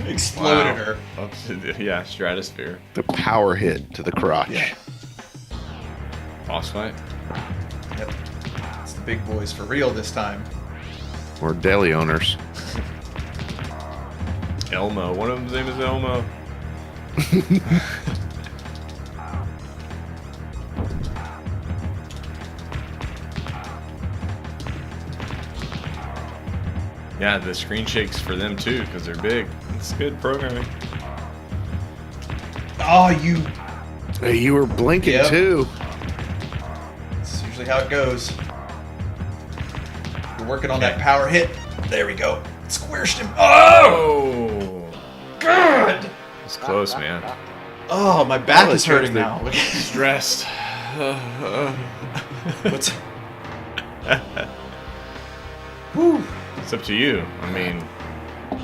Exploded her. Yeah, stratosphere. The power hit to the crotch. Yeah. Boss fight? Yep. It's the big boys for real this time. Or deli owners. Elmo. One of them's name is Elmo. Yeah, the screen shakes for them too because they're big. It's good programming. Oh, you. Hey, you were blinking too. That's usually how it goes. You're working on that power hit. There we go. Squished him. Oh! God! It's close, man. Oh, my back is hurting now. Stressed. What's... Whew. It's up to you. I mean...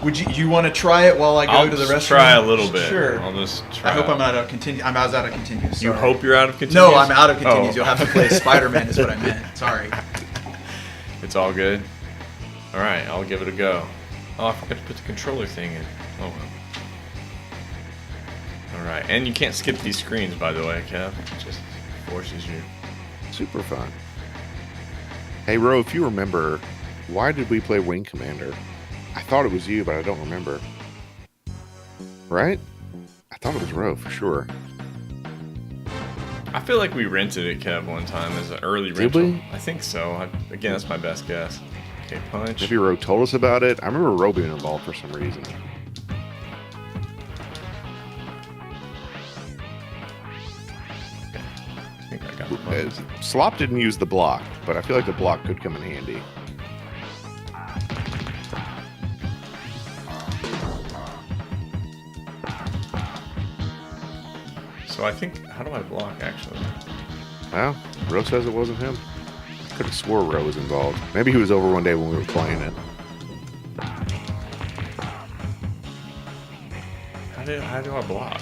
Would you want to try it while I go to the restroom? Try a little bit. Sure. I'll just try. I hope I'm out of continues. I'm out of continues. You hope you're out of continues? No, I'm out of continues. Oh. You'll have to play Spider-Man is what I meant. Sorry. It's all good. All right, I'll give it a go. Oh, I forgot to put the controller thing in. Oh well. All right, and you can't skip these screens, by the way, Kev. It just forces you. Super fun. Hey, Ro, if you remember, why did we play Wing Commander? I thought it was you, but I don't remember. Right? I thought it was Ro for sure. I feel like we rented it, Kev, one time as an early Did rental. we? I think so. Again, that's my best guess. Okay, punch. Maybe Ro told us about it. I remember Ro being involved for some reason. Slop didn't use the block, but I feel like the block could come in handy. So I think, how do I block actually? Well, Ro says it wasn't him. Could have swore Ro was involved. Maybe he was over one day when we were playing it. How do I block?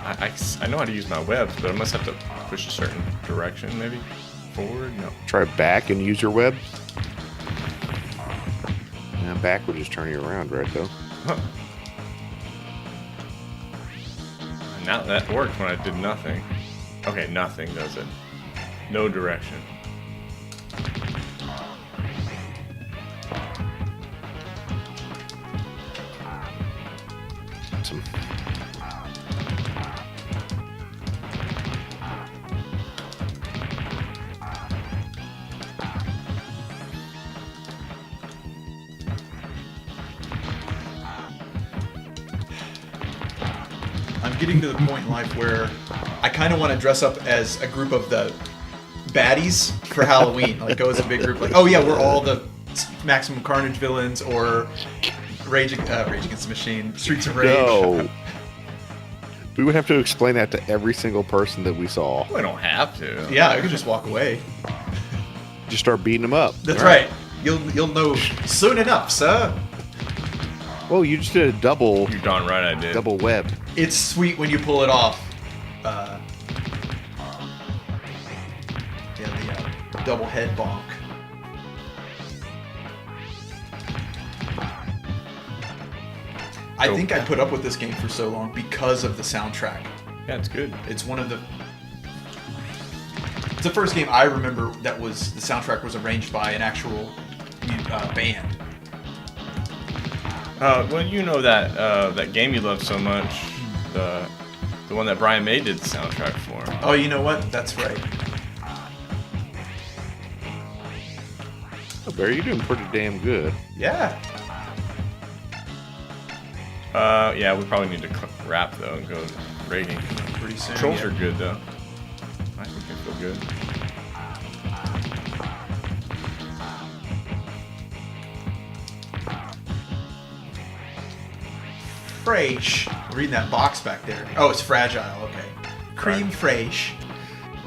I know how to use my webs, but I must have to push a certain direction, maybe? Forward? No. Try back and use your web. Yeah, back would just turn you around, right, though? Huh. Now that worked when I did nothing. Okay, nothing does it. No direction. I'm getting to the point in life where I kind of want to dress up as a group of the baddies for Halloween. Like go as a big group. Like, oh yeah, we're all the Maximum Carnage villains, or Rage Against the Machine, Streets of Rage. No. We would have to explain that to every single person that we saw. We don't have to. Yeah, I could just walk away. Just start beating them up. That's right. You'll know soon enough, sir. Well, you just did a double. You're darn right I did. Double web. It's sweet when you pull it off. The double head bonk. I think I put up with this game for so long because of the soundtrack. Yeah, it's good. It's one of the... It's the first game I remember that was... The soundtrack was arranged by an actual band. Well, you know that game you love so much, the one that Brian May did the soundtrack for. Oh, you know what? That's right. Oh, Barry, you're doing pretty damn good. Yeah. Yeah, we probably need to wrap though and go rating. Pretty soon. Controls are good though. I think they feel good. Fresh. Reading that box back there. Oh, it's fragile. Okay. Cream fresh.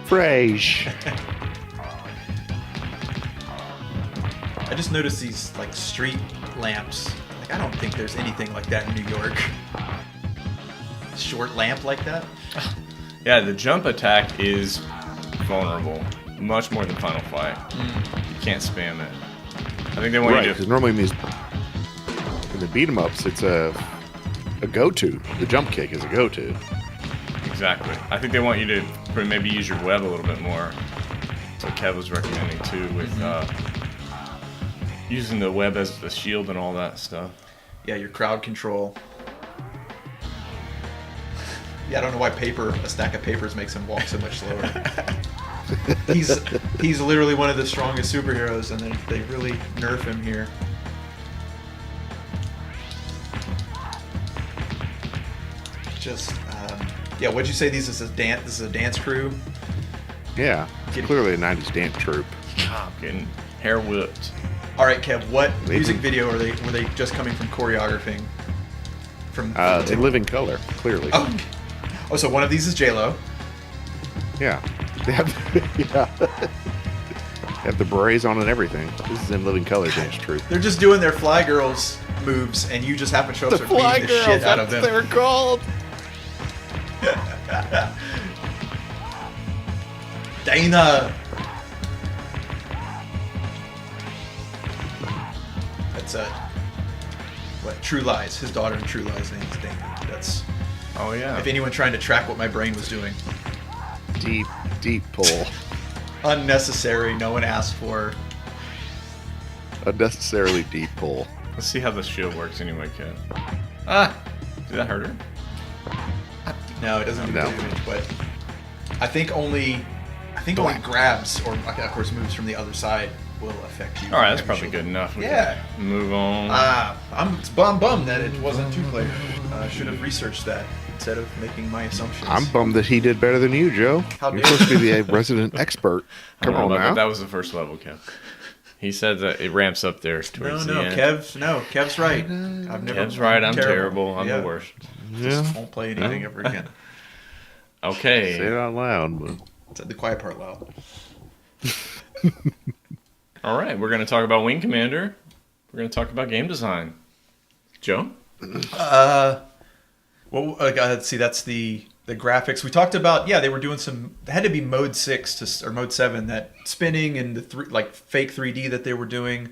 Fresh. I just noticed these like street lamps. Like I don't think there's anything like that in New York. Short lamp like that. Yeah, the jump attack is vulnerable, much more than Final Fight. You can't spam it. I think they want you to. Because normally in the beat 'em ups, it's a go-to. The jump kick is a go-to. Exactly. I think they want you to maybe use your web a little bit more. That's what Kev was recommending too, with using the web as the shield and all that stuff. Yeah, your crowd control. Yeah, I don't know why a stack of papers makes him walk so much slower. He's literally one of the strongest superheroes, and then they really nerf him here. Just yeah, what'd you say? This is a dance crew. Yeah, clearly a '90s dance troupe. Getting hair whipped. All right, Kev. What music video were they just coming from choreographing? In living color, clearly. Oh, so one of these is J-Lo. Yeah, they have the berets on and everything. This is in living color dance troupe. They're just doing their Fly Girls moves, and you just happen to show up beating the shit out of them. They're called. Dana. That's what True Lies. His daughter in True Lies' name is Dana. That's. Oh yeah. If anyone trying to track what my brain was doing. Deep pull. Unnecessary. No one asked for. Unnecessarily deep pull. Let's see how the shield works anyway, Kev. Ah! Did that hurt her? No, it doesn't do damage, but I think only grabs or of course moves from the other side will affect you. All right, that's probably good enough. We can move on. I'm bummed that it wasn't 2-player. Should have researched that. instead of making my assumptions. I'm bummed that he did better than you, Joe. How You're dare supposed to be the resident expert. Come on now. That was the first level, Kev. He said that it ramps up there towards the end. Kev's right. Kev's right. I'm terrible. I'm the worst. Just won't play anything ever again. Okay. Say it out loud. But... Said the quiet part loud. All right, we're going to talk about Wing Commander. We're going to talk about game design. Joe? Let's see. That's the graphics we talked about. Yeah, they were doing some. It had to be mode 6 or mode 7, that spinning and the fake 3D that they were doing.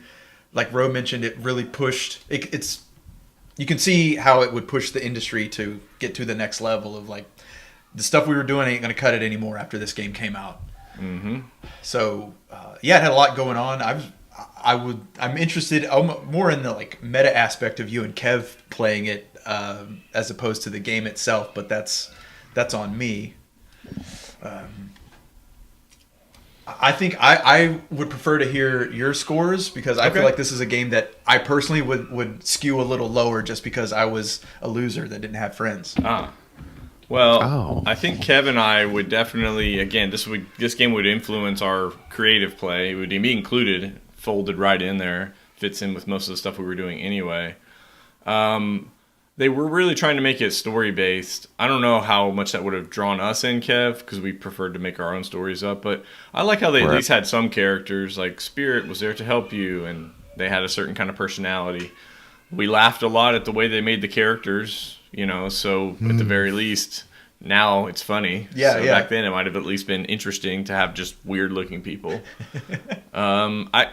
Like Ro mentioned, it really pushed. It's you can see how it would push the industry to get to the next level of like the stuff we were doing ain't going to cut it anymore after this game came out. Mm-hmm. So yeah, it had a lot going on. I'm interested more in the like meta aspect of you and Kev playing it as opposed to the game itself, but that's on me. I think I would prefer to hear your scores because I feel like this is a game that I personally would skew a little lower just because I was a loser that didn't have friends. Well, I think Kev and I would definitely, again, this game would influence our creative play. It would be included, folded right in there, fits in with most of the stuff we were doing anyway. They were really trying to make it story-based. I don't know how much that would have drawn us in, Kev, because we preferred to make our own stories up, but I like how they at least had some characters, like Spirit was there to help you, and they had a certain kind of personality. We laughed a lot at the way they made the characters, so at the very least, now it's funny. Yeah. Back then it might have at least been interesting to have just weird-looking people. I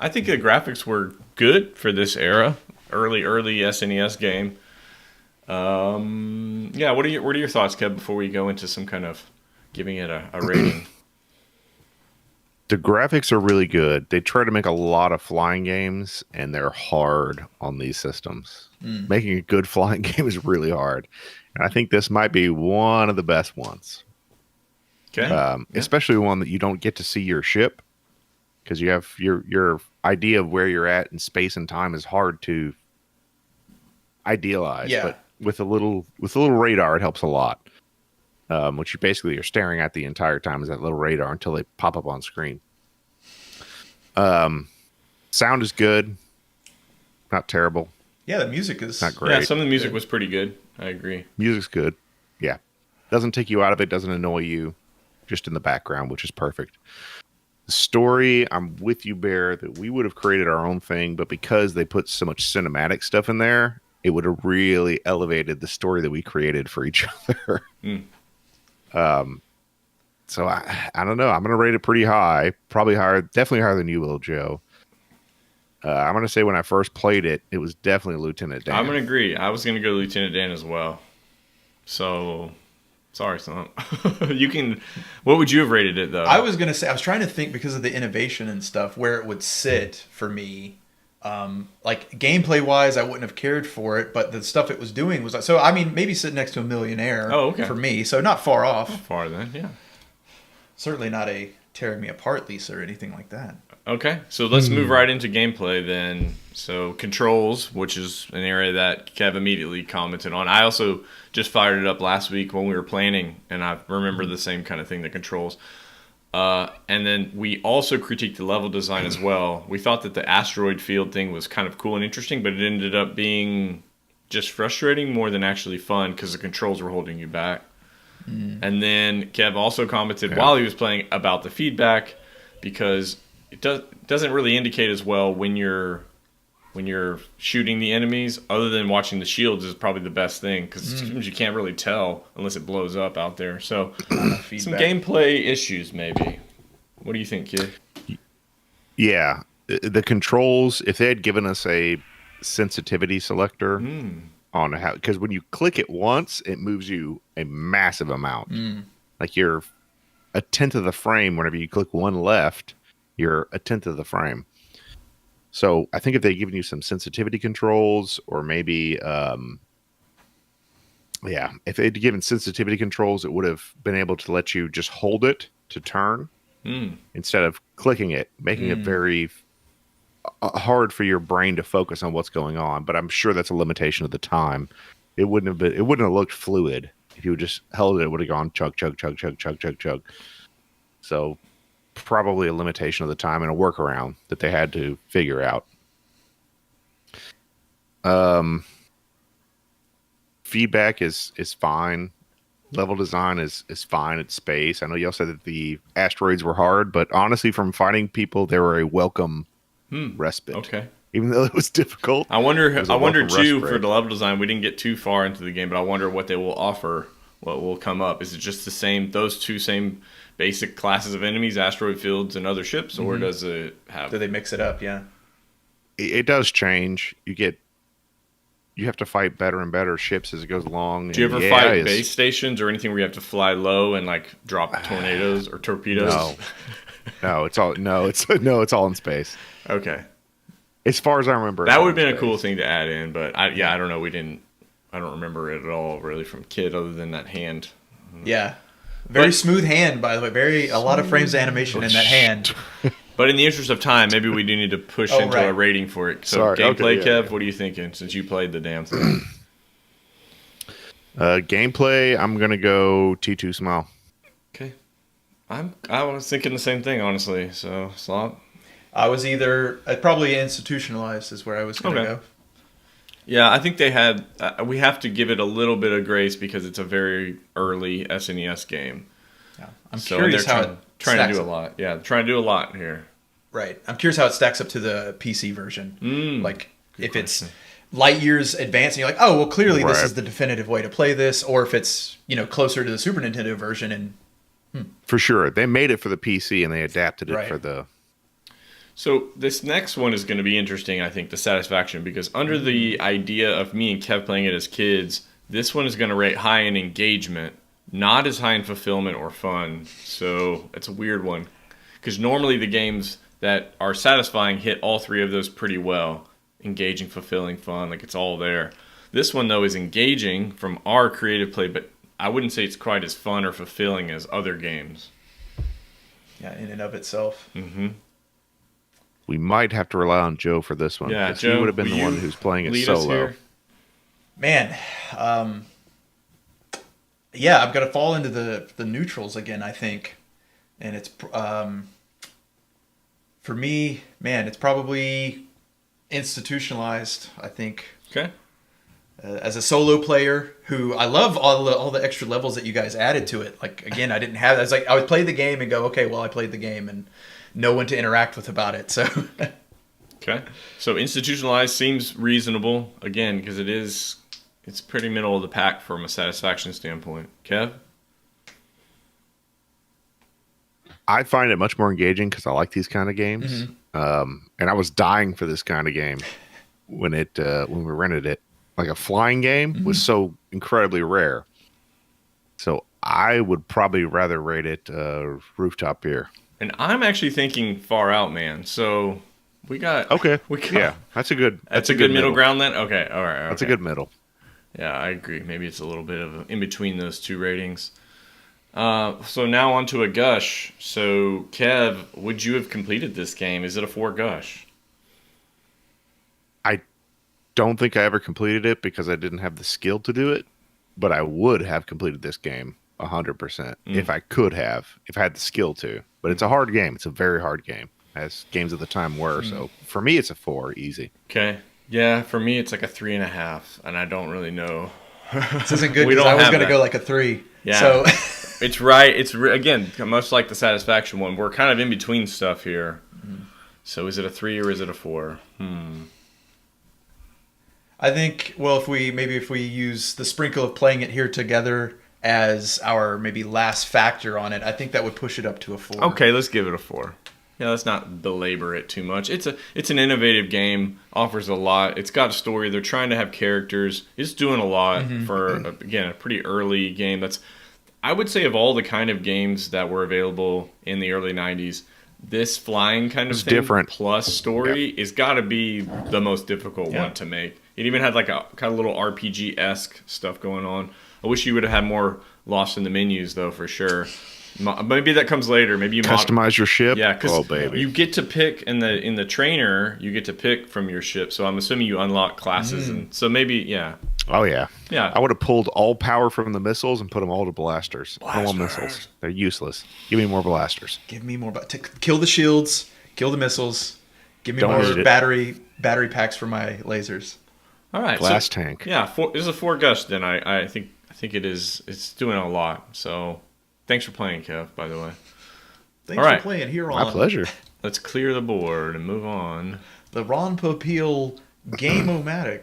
think the graphics were good for this era. Early SNES game. What are your thoughts, Kev, before we go into some kind of giving it a rating? The graphics are really good. They try to make a lot of flying games, and they're hard on these systems. Making a good flying game is really hard. And I think this might be one of the best ones. Okay. Especially one that you don't get to see your ship, because you have your idea of where you're at in space and time is hard to idealize. Yeah. But with a little radar, it helps a lot. Which you basically are staring at the entire time is that little radar until they pop up on screen. Sound is good, not terrible. Yeah, the music is not great. Yeah, some of the music was pretty good. I agree. Music's good. Yeah, doesn't take you out of it. Doesn't annoy you. Just in the background, which is perfect. The story, I'm with you, Bear, that we would have created our own thing, but because they put so much cinematic stuff in there, it would have really elevated the story that we created for each other. So I don't know. I'm going to rate it pretty high, probably higher, definitely higher than you will, Joe. I'm going to say when I first played it, it was definitely Lieutenant Dan. I'm going to agree. I was going to go Lieutenant Dan as well. So, sorry, son. You can. What would you have rated it though? I was going to say I was trying to think because of the innovation and stuff where it would sit for me. Like gameplay wise, I wouldn't have cared for it, but the stuff it was doing was so. I mean, maybe sit next to a Millionaire. For me, so not far off. Not far then, yeah. Certainly not a tearing me apart, Lisa, or anything like that. Okay, so let's move right into gameplay then. So controls, which is an area that Kev immediately commented on. I also just fired it up last week when we were planning, and I remember the same kind of thing, the controls. And then we also critiqued the level design as well. We thought that the asteroid field thing was kind of cool and interesting, but it ended up being just frustrating more than actually fun because the controls were holding you back. And then Kev also commented while he was playing about the feedback because it doesn't really indicate as well when you're shooting the enemies, other than watching the shields is probably the best thing because sometimes you can't really tell unless it blows up out there. So some gameplay issues maybe. What do you think, kid? Yeah, the controls, if they had given us a sensitivity selector on how, because when you click it once, it moves you a massive amount. Like you're a tenth of the frame. Whenever you click one left, you're a tenth of the frame. So I think if they'd given you some sensitivity controls, or maybe, if they'd given sensitivity controls, it would have been able to let you just hold it to turn instead of clicking it, making it very hard for your brain to focus on what's going on. But I'm sure that's a limitation of the time. It wouldn't have looked fluid. If you just held it, it would have gone chug, chug, chug, chug, chug, chug, chug. So probably a limitation of the time and a workaround that they had to figure out. Feedback is fine. Level design is fine at space. I know y'all said that the asteroids were hard, but honestly, from fighting people, they were a welcome respite. Okay. Even though it was difficult. I wonder too, respite. for the level design, we didn't get too far into the game, but I wonder what they will offer, what will come up. Is it just the same, those two same basic classes of enemies, asteroid fields and other ships, or does it have... Do they mix it up? Yeah. It does change. You have to fight better and better ships as it goes along. Do you ever fight base stations or anything where you have to fly low and like drop tornadoes or torpedoes? No, it's all in space. Okay. As far as I remember, that would have been a cool thing to add in, but I don't know. I don't remember it at all really from Kid, other than that hand. Yeah, very smooth hand, by the way. A lot of frames of animation in that hand. But in the interest of time, maybe we do need to push into a rating for it. So gameplay, Kev, what are you thinking since you played the damn thing? Gameplay, I'm gonna go T2 Smile. Okay, I was thinking the same thing, honestly. So Slop. I was probably institutionalized is where I was going to go. Yeah, I think they had. We have to give it a little bit of grace because it's a very early SNES game. Yeah. I'm curious how it trying to do a lot. Yeah, trying to do a lot here. Right. I'm curious how it stacks up to the PC version. If it's light years advanced, and you're like, oh, well, clearly this is the definitive way to play this, or if it's closer to the Super Nintendo version. And for sure, they made it for the PC and they adapted it for the. So this next one is going to be interesting, I think, the satisfaction, because under the idea of me and Kev playing it as kids, this one is going to rate high in engagement, not as high in fulfillment or fun. So it's a weird one, because normally the games that are satisfying hit all three of those pretty well. Engaging, fulfilling, fun, like it's all there. This one, though, is engaging from our creative play, but I wouldn't say it's quite as fun or fulfilling as other games. Yeah, in and of itself. Mm-hmm. We might have to rely on Joe for this one. Yeah, Joe, he would have been the one who's playing it solo. Man, yeah, I've got to fall into the neutrals again, I think. And it's, for me, man, it's probably institutionalized, I think. Okay. As a solo player who I love all the extra levels that you guys added to it. Like, again, I didn't have that. I would play the game and go, okay, well, I played the game and no one to interact with about it. So okay. So institutionalized seems reasonable, again, because it's pretty middle of the pack from a satisfaction standpoint. Kev? I find it much more engaging because I like these kind of games. Mm-hmm. And I was dying for this kind of game when we rented it. Like a flying game was so incredibly rare. So I would probably rather rate it Rooftop Beer. And I'm actually thinking Far Out, man. So we got yeah, that's a good middle ground then. Okay, all right. That's a good middle. Yeah, I agree. Maybe it's a little bit of in between those two ratings. So now on to a gush. So Kev, would you have completed this game? Is it a 4 gush? I don't think I ever completed it because I didn't have the skill to do it, but I would have completed this game 100% if I could have, if I had the skill to. But it's a hard game. It's a very hard game, as games at the time were. So for me, it's a 4, easy. Okay. Yeah, for me, it's like a 3.5, and I don't really know. This isn't good because I was going to go like a 3. Yeah. So it's right. It's again, much like the satisfaction one. We're kind of in between stuff here. So is it a 3 or is it a 4? I think, well, if we use the sprinkle of playing it here together as our maybe last factor on it, I think that would push it up to a 4. Okay, let's give it a 4. Yeah, let's not belabor it too much. It's an innovative game, offers a lot. It's got a story. They're trying to have characters. It's doing a lot for, again, a pretty early game. I would say of all the kind of games that were available in the early 90s, this flying kind of thing different. Plus story is got to be the most difficult one to make. It even had like a kind of little RPG-esque stuff going on. I wish you would have had more Lost in the Menus, though, for sure. Maybe that comes later. Maybe you customize your ship. Yeah, because oh, baby. you get to pick in the trainer. You get to pick from your ship. So I'm assuming you unlock classes, and so maybe yeah. Oh yeah. Yeah. I would have pulled all power from the missiles and put them all to blasters. I don't want missiles. They're useless. Give me more blasters. Give me more. Kill the shields. Kill the missiles. Give me Don't more need it. battery packs for my lasers. All right. Glass tank. Yeah. This is a 4 gust. Then I think it is. It's doing a lot. So thanks for playing, Kev. By the way. Thanks for playing. Here on. My pleasure. Let's clear the board and move on. The Ron Popeil Game-O-Matic.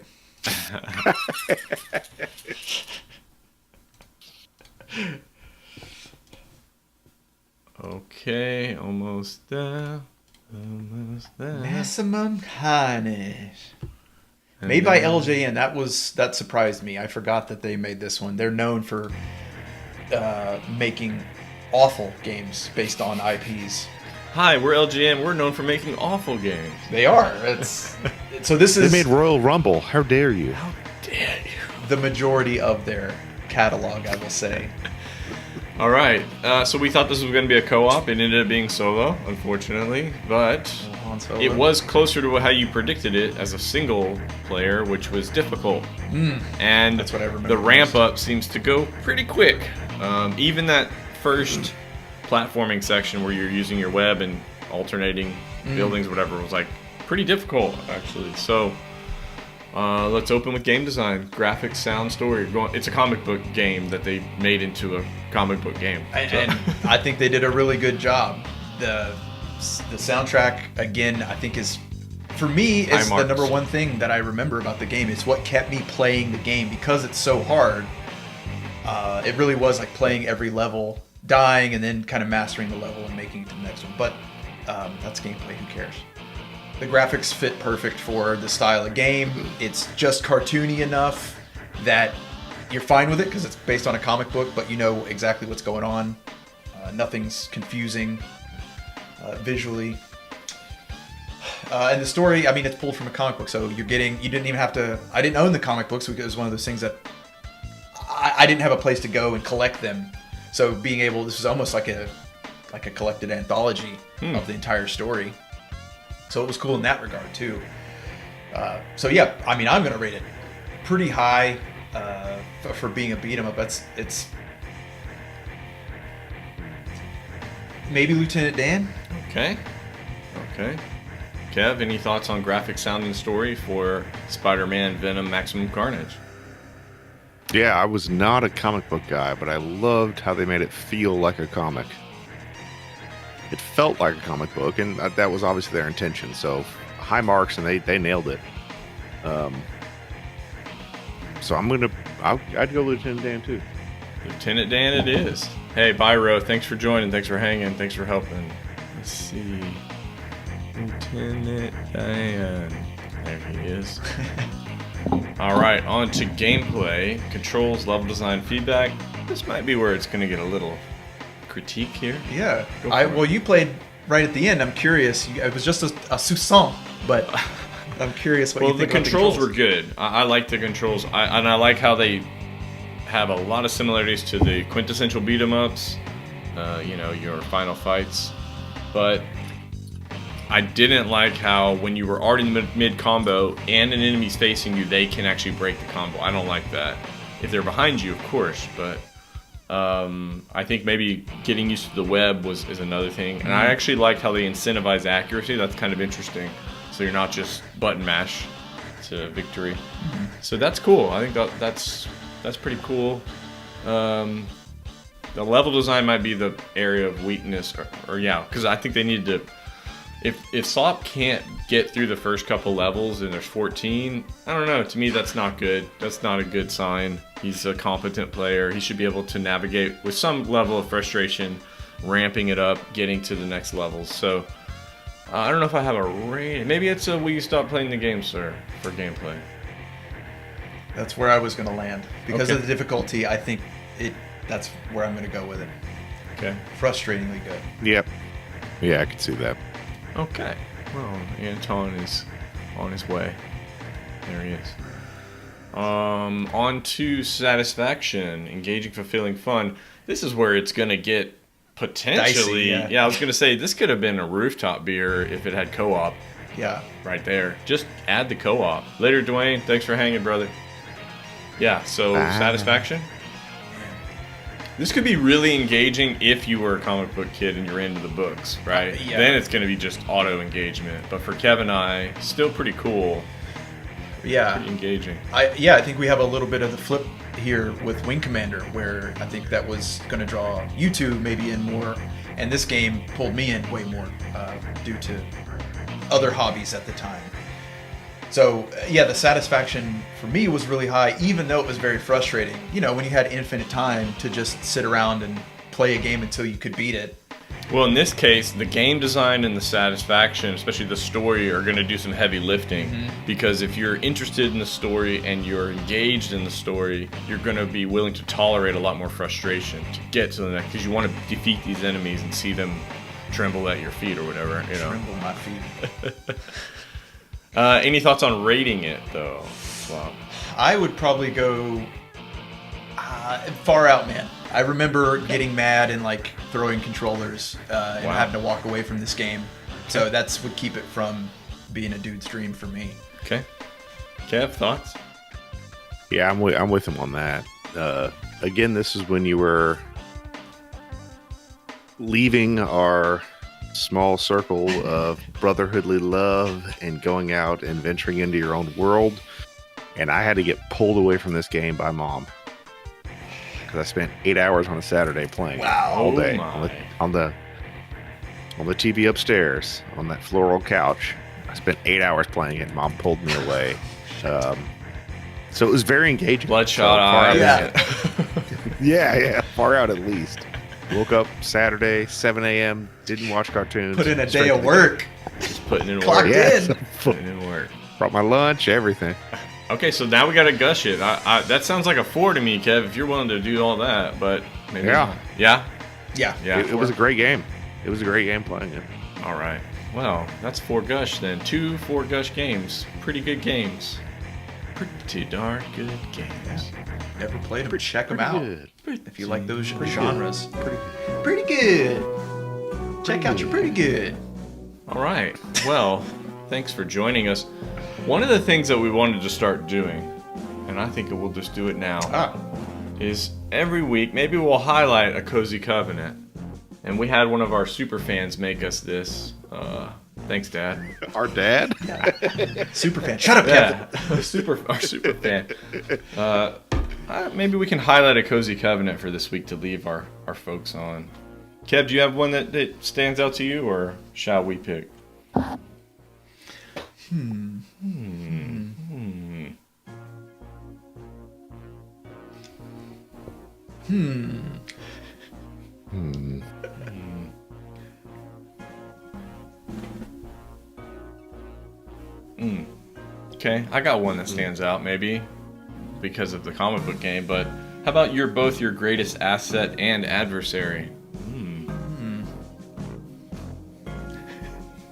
Okay, almost there. Almost there. Maximum Carnage. Made by LJN. That surprised me. I forgot that they made this one. They're known for making awful games based on IPs. Hi, we're LGN. We're known for making awful games. They are. So this is. They made Royal Rumble. How dare you? How dare you? The majority of their catalog, I will say. All right. So we thought this was going to be a co-op. It ended up being solo, unfortunately. But it was closer to how you predicted it as a single player, which was difficult. And that's what I remember. The ramp up seems to go pretty quick. Even that first platforming section where you're using your web and alternating buildings, whatever, was like pretty difficult, actually. So let's open with game design, graphics, sound, story. It's a comic book game that they made into a comic book game. And I think they did a really good job. The soundtrack, again, I think is, for me, is the number one thing that I remember about the game. It's what kept me playing the game because it's so hard. It really was like playing every level, dying, and then kind of mastering the level and making it to the next one. But that's gameplay, who cares? The graphics fit perfect for the style of game. It's just cartoony enough that you're fine with it because it's based on a comic book, but you know exactly what's going on. Nothing's confusing visually. And the story, I mean, it's pulled from a comic book, so you didn't even have to. I didn't own the comic books because it was one of those things that I didn't have a place to go and collect them. So being able, this was almost like a collected anthology of the entire story. So it was cool in that regard too. So yeah, I mean, I'm gonna rate it pretty high for being a beat 'em up. It's maybe Lieutenant Dan. Okay. Kev, any thoughts on graphic, sound, and story for Spider-Man Venom Maximum Carnage? Yeah, I was not a comic book guy, but I loved how they made it feel like a comic. It felt like a comic book, and that was obviously their intention. So high marks, and they nailed it. So I'd go Lieutenant Dan too. Lieutenant Dan it is. Hey, Byro, thanks for joining, thanks for hanging, thanks for helping. Let's see. Lieutenant Dan. There he is. Alright, on to gameplay. Controls, level design, feedback. This might be where it's going to get a little critique here. Yeah. Well, you played right at the end. I'm curious. It was just a soupçon, but I'm curious what you think. Well, the controls were good. I like the controls. I like how they have a lot of similarities to the quintessential beat 'em ups, your final fights. But I didn't like how when you were already in mid combo and an enemy's facing you, they can actually break the combo. I don't like that. If they're behind you, of course, but I think maybe getting used to the web is another thing. And I actually liked how they incentivize accuracy. That's kind of interesting. So you're not just button mash to victory. So that's cool. I think that's pretty cool. The level design might be the area of weakness, or yeah, because I think they need to. If Slop can't get through the first couple levels and there's 14, I don't know. To me, that's not good. That's not a good sign. He's a competent player. He should be able to navigate with some level of frustration, ramping it up, getting to the next levels. So I don't know if I have a rating. Maybe it's a will you stop playing the game, sir, for gameplay. That's where I was going to land. Because of the difficulty, I think that's where I'm going to go with it. Okay. Frustratingly good. Yep. Yeah, I could see that. Okay. Well, Anton is on his way. There he is. On to satisfaction, engaging, fulfilling, fun. This is where it's going to get Potentially. Dicey, yeah, I was going to say this could have been a rooftop beer if it had co-op. Yeah. Right there. Just add the co-op. Later, Dwayne. Thanks for hanging, brother. Yeah, so satisfaction? This could be really engaging if you were a comic book kid and you're into the books, right? Yeah. Then it's going to be just auto engagement. But for Kev and I, still pretty cool. Yeah. Pretty engaging. I think we have a little bit of the flip here with Wing Commander, where I think that was going to draw you two maybe in more, and this game pulled me in way more due to other hobbies at the time. So yeah, the satisfaction for me was really high, even though it was very frustrating. You know, when you had infinite time to just sit around and play a game until you could beat it. Well, in this case, the game design and the satisfaction, especially the story, are going to do some heavy lifting. Because if you're interested in the story and you're engaged in the story, you're going to be willing to tolerate a lot more frustration to get to the next. Because you want to defeat these enemies and see them tremble at your feet or whatever. You know. Tremble my feet. Any thoughts on rating it, though? Wow. I would probably go far out, man. I remember getting mad and like throwing controllers and having to walk away from this game. So that's would keep it from being a dude's dream for me. Okay. Kev, thoughts? Yeah, I'm with him on that. Again, this is when you were leaving our small circle of brotherhoodly love and going out and venturing into your own world. And I had to get pulled away from this game by Mom. Because I spent 8 hours on a Saturday playing all day on the TV upstairs on that floral couch. I spent 8 hours playing it. Mom pulled me away. So it was very engaging. Bloodshot eyes. Yeah, far out at least. Woke up Saturday, 7 a.m. Didn't watch cartoons. Put in a day of work. Just putting in Clocked work. in. Putting in work. Brought my lunch, everything. Okay, so now we got to gush it. That sounds like a 4 to me, Kev, if you're willing to do all that. But maybe Yeah. Yeah? Yeah. Yeah. It was a great game. It was a great game playing it. All right. Well, that's 4 gush then. 2 4 gush games. Pretty good games. Pretty darn good games. Never played them. Check them out. Good. If you like those genres. Pretty good. Check out your pretty good. All right. Well, thanks for joining us. One of the things that we wanted to start doing, and I think we'll just do it now, is every week, maybe we'll highlight a Kohzee Covenant. And we had one of our super fans make us this. Thanks, Dad. Our dad? Super fan. Shut up, Kevin. Our super fan. Maybe we can highlight a Kohzee Covenant for this week to leave our folks on. Kev, do you have one that stands out to you, or shall we pick? Okay, I got one that stands out, maybe because of the comic book game, but how about you're both your greatest asset and adversary?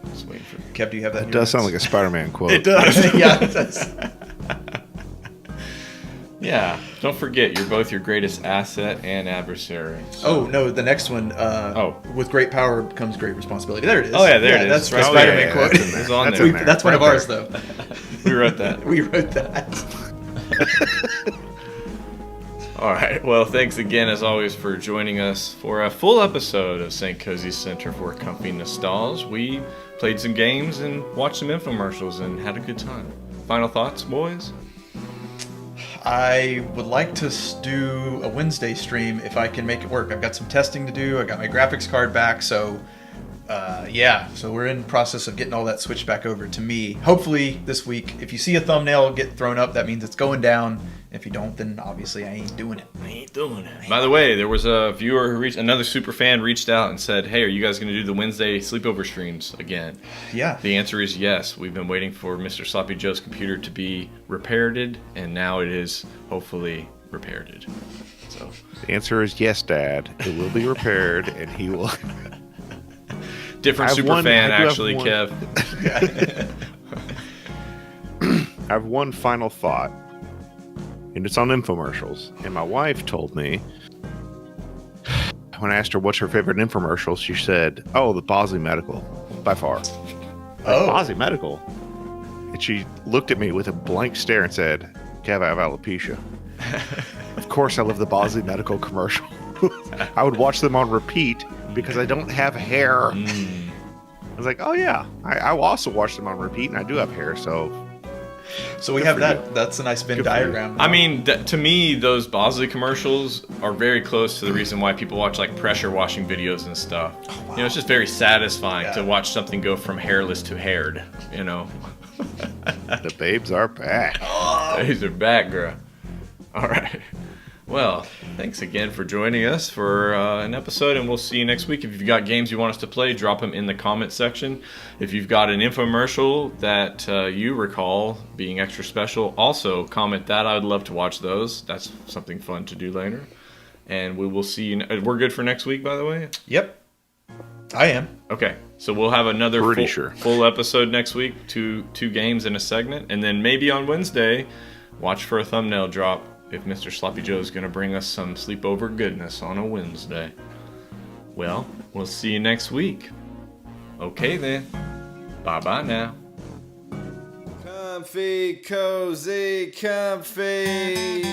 Just waiting for Kev, do you have that? It does sound like a Spider-Man quote. It does. Yeah, it does. Yeah, don't forget, you're both your greatest asset and adversary. Oh, no, the next one. With great power comes great responsibility. There it is. Oh, yeah, there it is. That's Right. the Spider-Man Yeah, quote. it's on there. That's one of Right ours, there. though. We wrote that. We wrote that. All right. Well, thanks again, as always, for joining us for a full episode of St. Kohzee Center for Comfy Nostalgia. We played some games and watched some infomercials and had a good time. Final thoughts, boys? I would like to do a Wednesday stream if I can make it work. I've got some testing to do. I got my graphics card back, so so we're in the process of getting all that switched back over to me. Hopefully this week. If you see a thumbnail get thrown up, that means it's going down. If you don't, then obviously I ain't doing it. By the way, there was a viewer who another super fan reached out and said, "Hey, are you guys going to do the Wednesday sleepover streams again?" Yeah. The answer is yes. We've been waiting for Mr. Sloppy Joe's computer to be repaired, and now it is hopefully repaired. So the answer is yes, Dad. It will be repaired, and he will. Different super fan, actually, Kev. I have one final thought, and it's on infomercials. And my wife told me, when I asked her what's her favorite infomercial, she said, "Oh, the Kohzee Medical, by far." Oh. Kohzee Medical. And she looked at me with a blank stare and said, "Kev, I have alopecia." Of course, I love the Kohzee Medical commercial. I would watch them on repeat because I don't have hair. I was like, "Oh yeah, I will also watch them on repeat, and I do have hair." So we good have for that. you. That's a nice Venn Good for you. diagram. I mean, to me, those Bosley commercials are very close to the reason why people watch like pressure washing videos and stuff. You know, it's just very satisfying to watch something go from hairless to haired. You know, the babes are back. Babes are back, girl. All right. Well, thanks again for joining us for an episode, and we'll see you next week. If you've got games you want us to play, drop them in the comment section. If you've got an infomercial that you recall being extra special, also comment that. I would love to watch those. That's something fun to do later. And we will see you. We're good for next week, by the way? Yep. I am. Okay. So we'll have another Pretty sure. full episode next week, two games in a segment. And then maybe on Wednesday, watch for a thumbnail drop. If Mr. Sloppy Joe is going to bring us some sleepover goodness on a Wednesday. Well, we'll see you next week. Okay then. Bye-bye now. Comfy, cozy, comfy.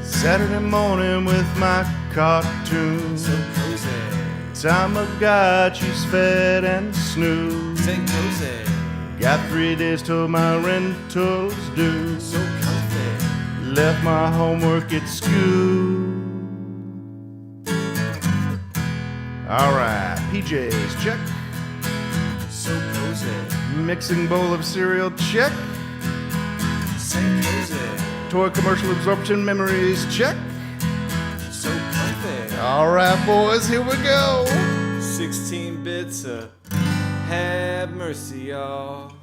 Saturday morning with my cartoon. So cozy. Time I got you's fed and snoozed. Say cozy. Got 3 days till my rental's due. So comfy. Left my homework at school. Alright, PJs, check. So cozy. Mixing bowl of cereal, check. Say cozy. Toy commercial absorption memories, check. So comfy. Alright, boys, here we go. 16 bits of have mercy, y'all.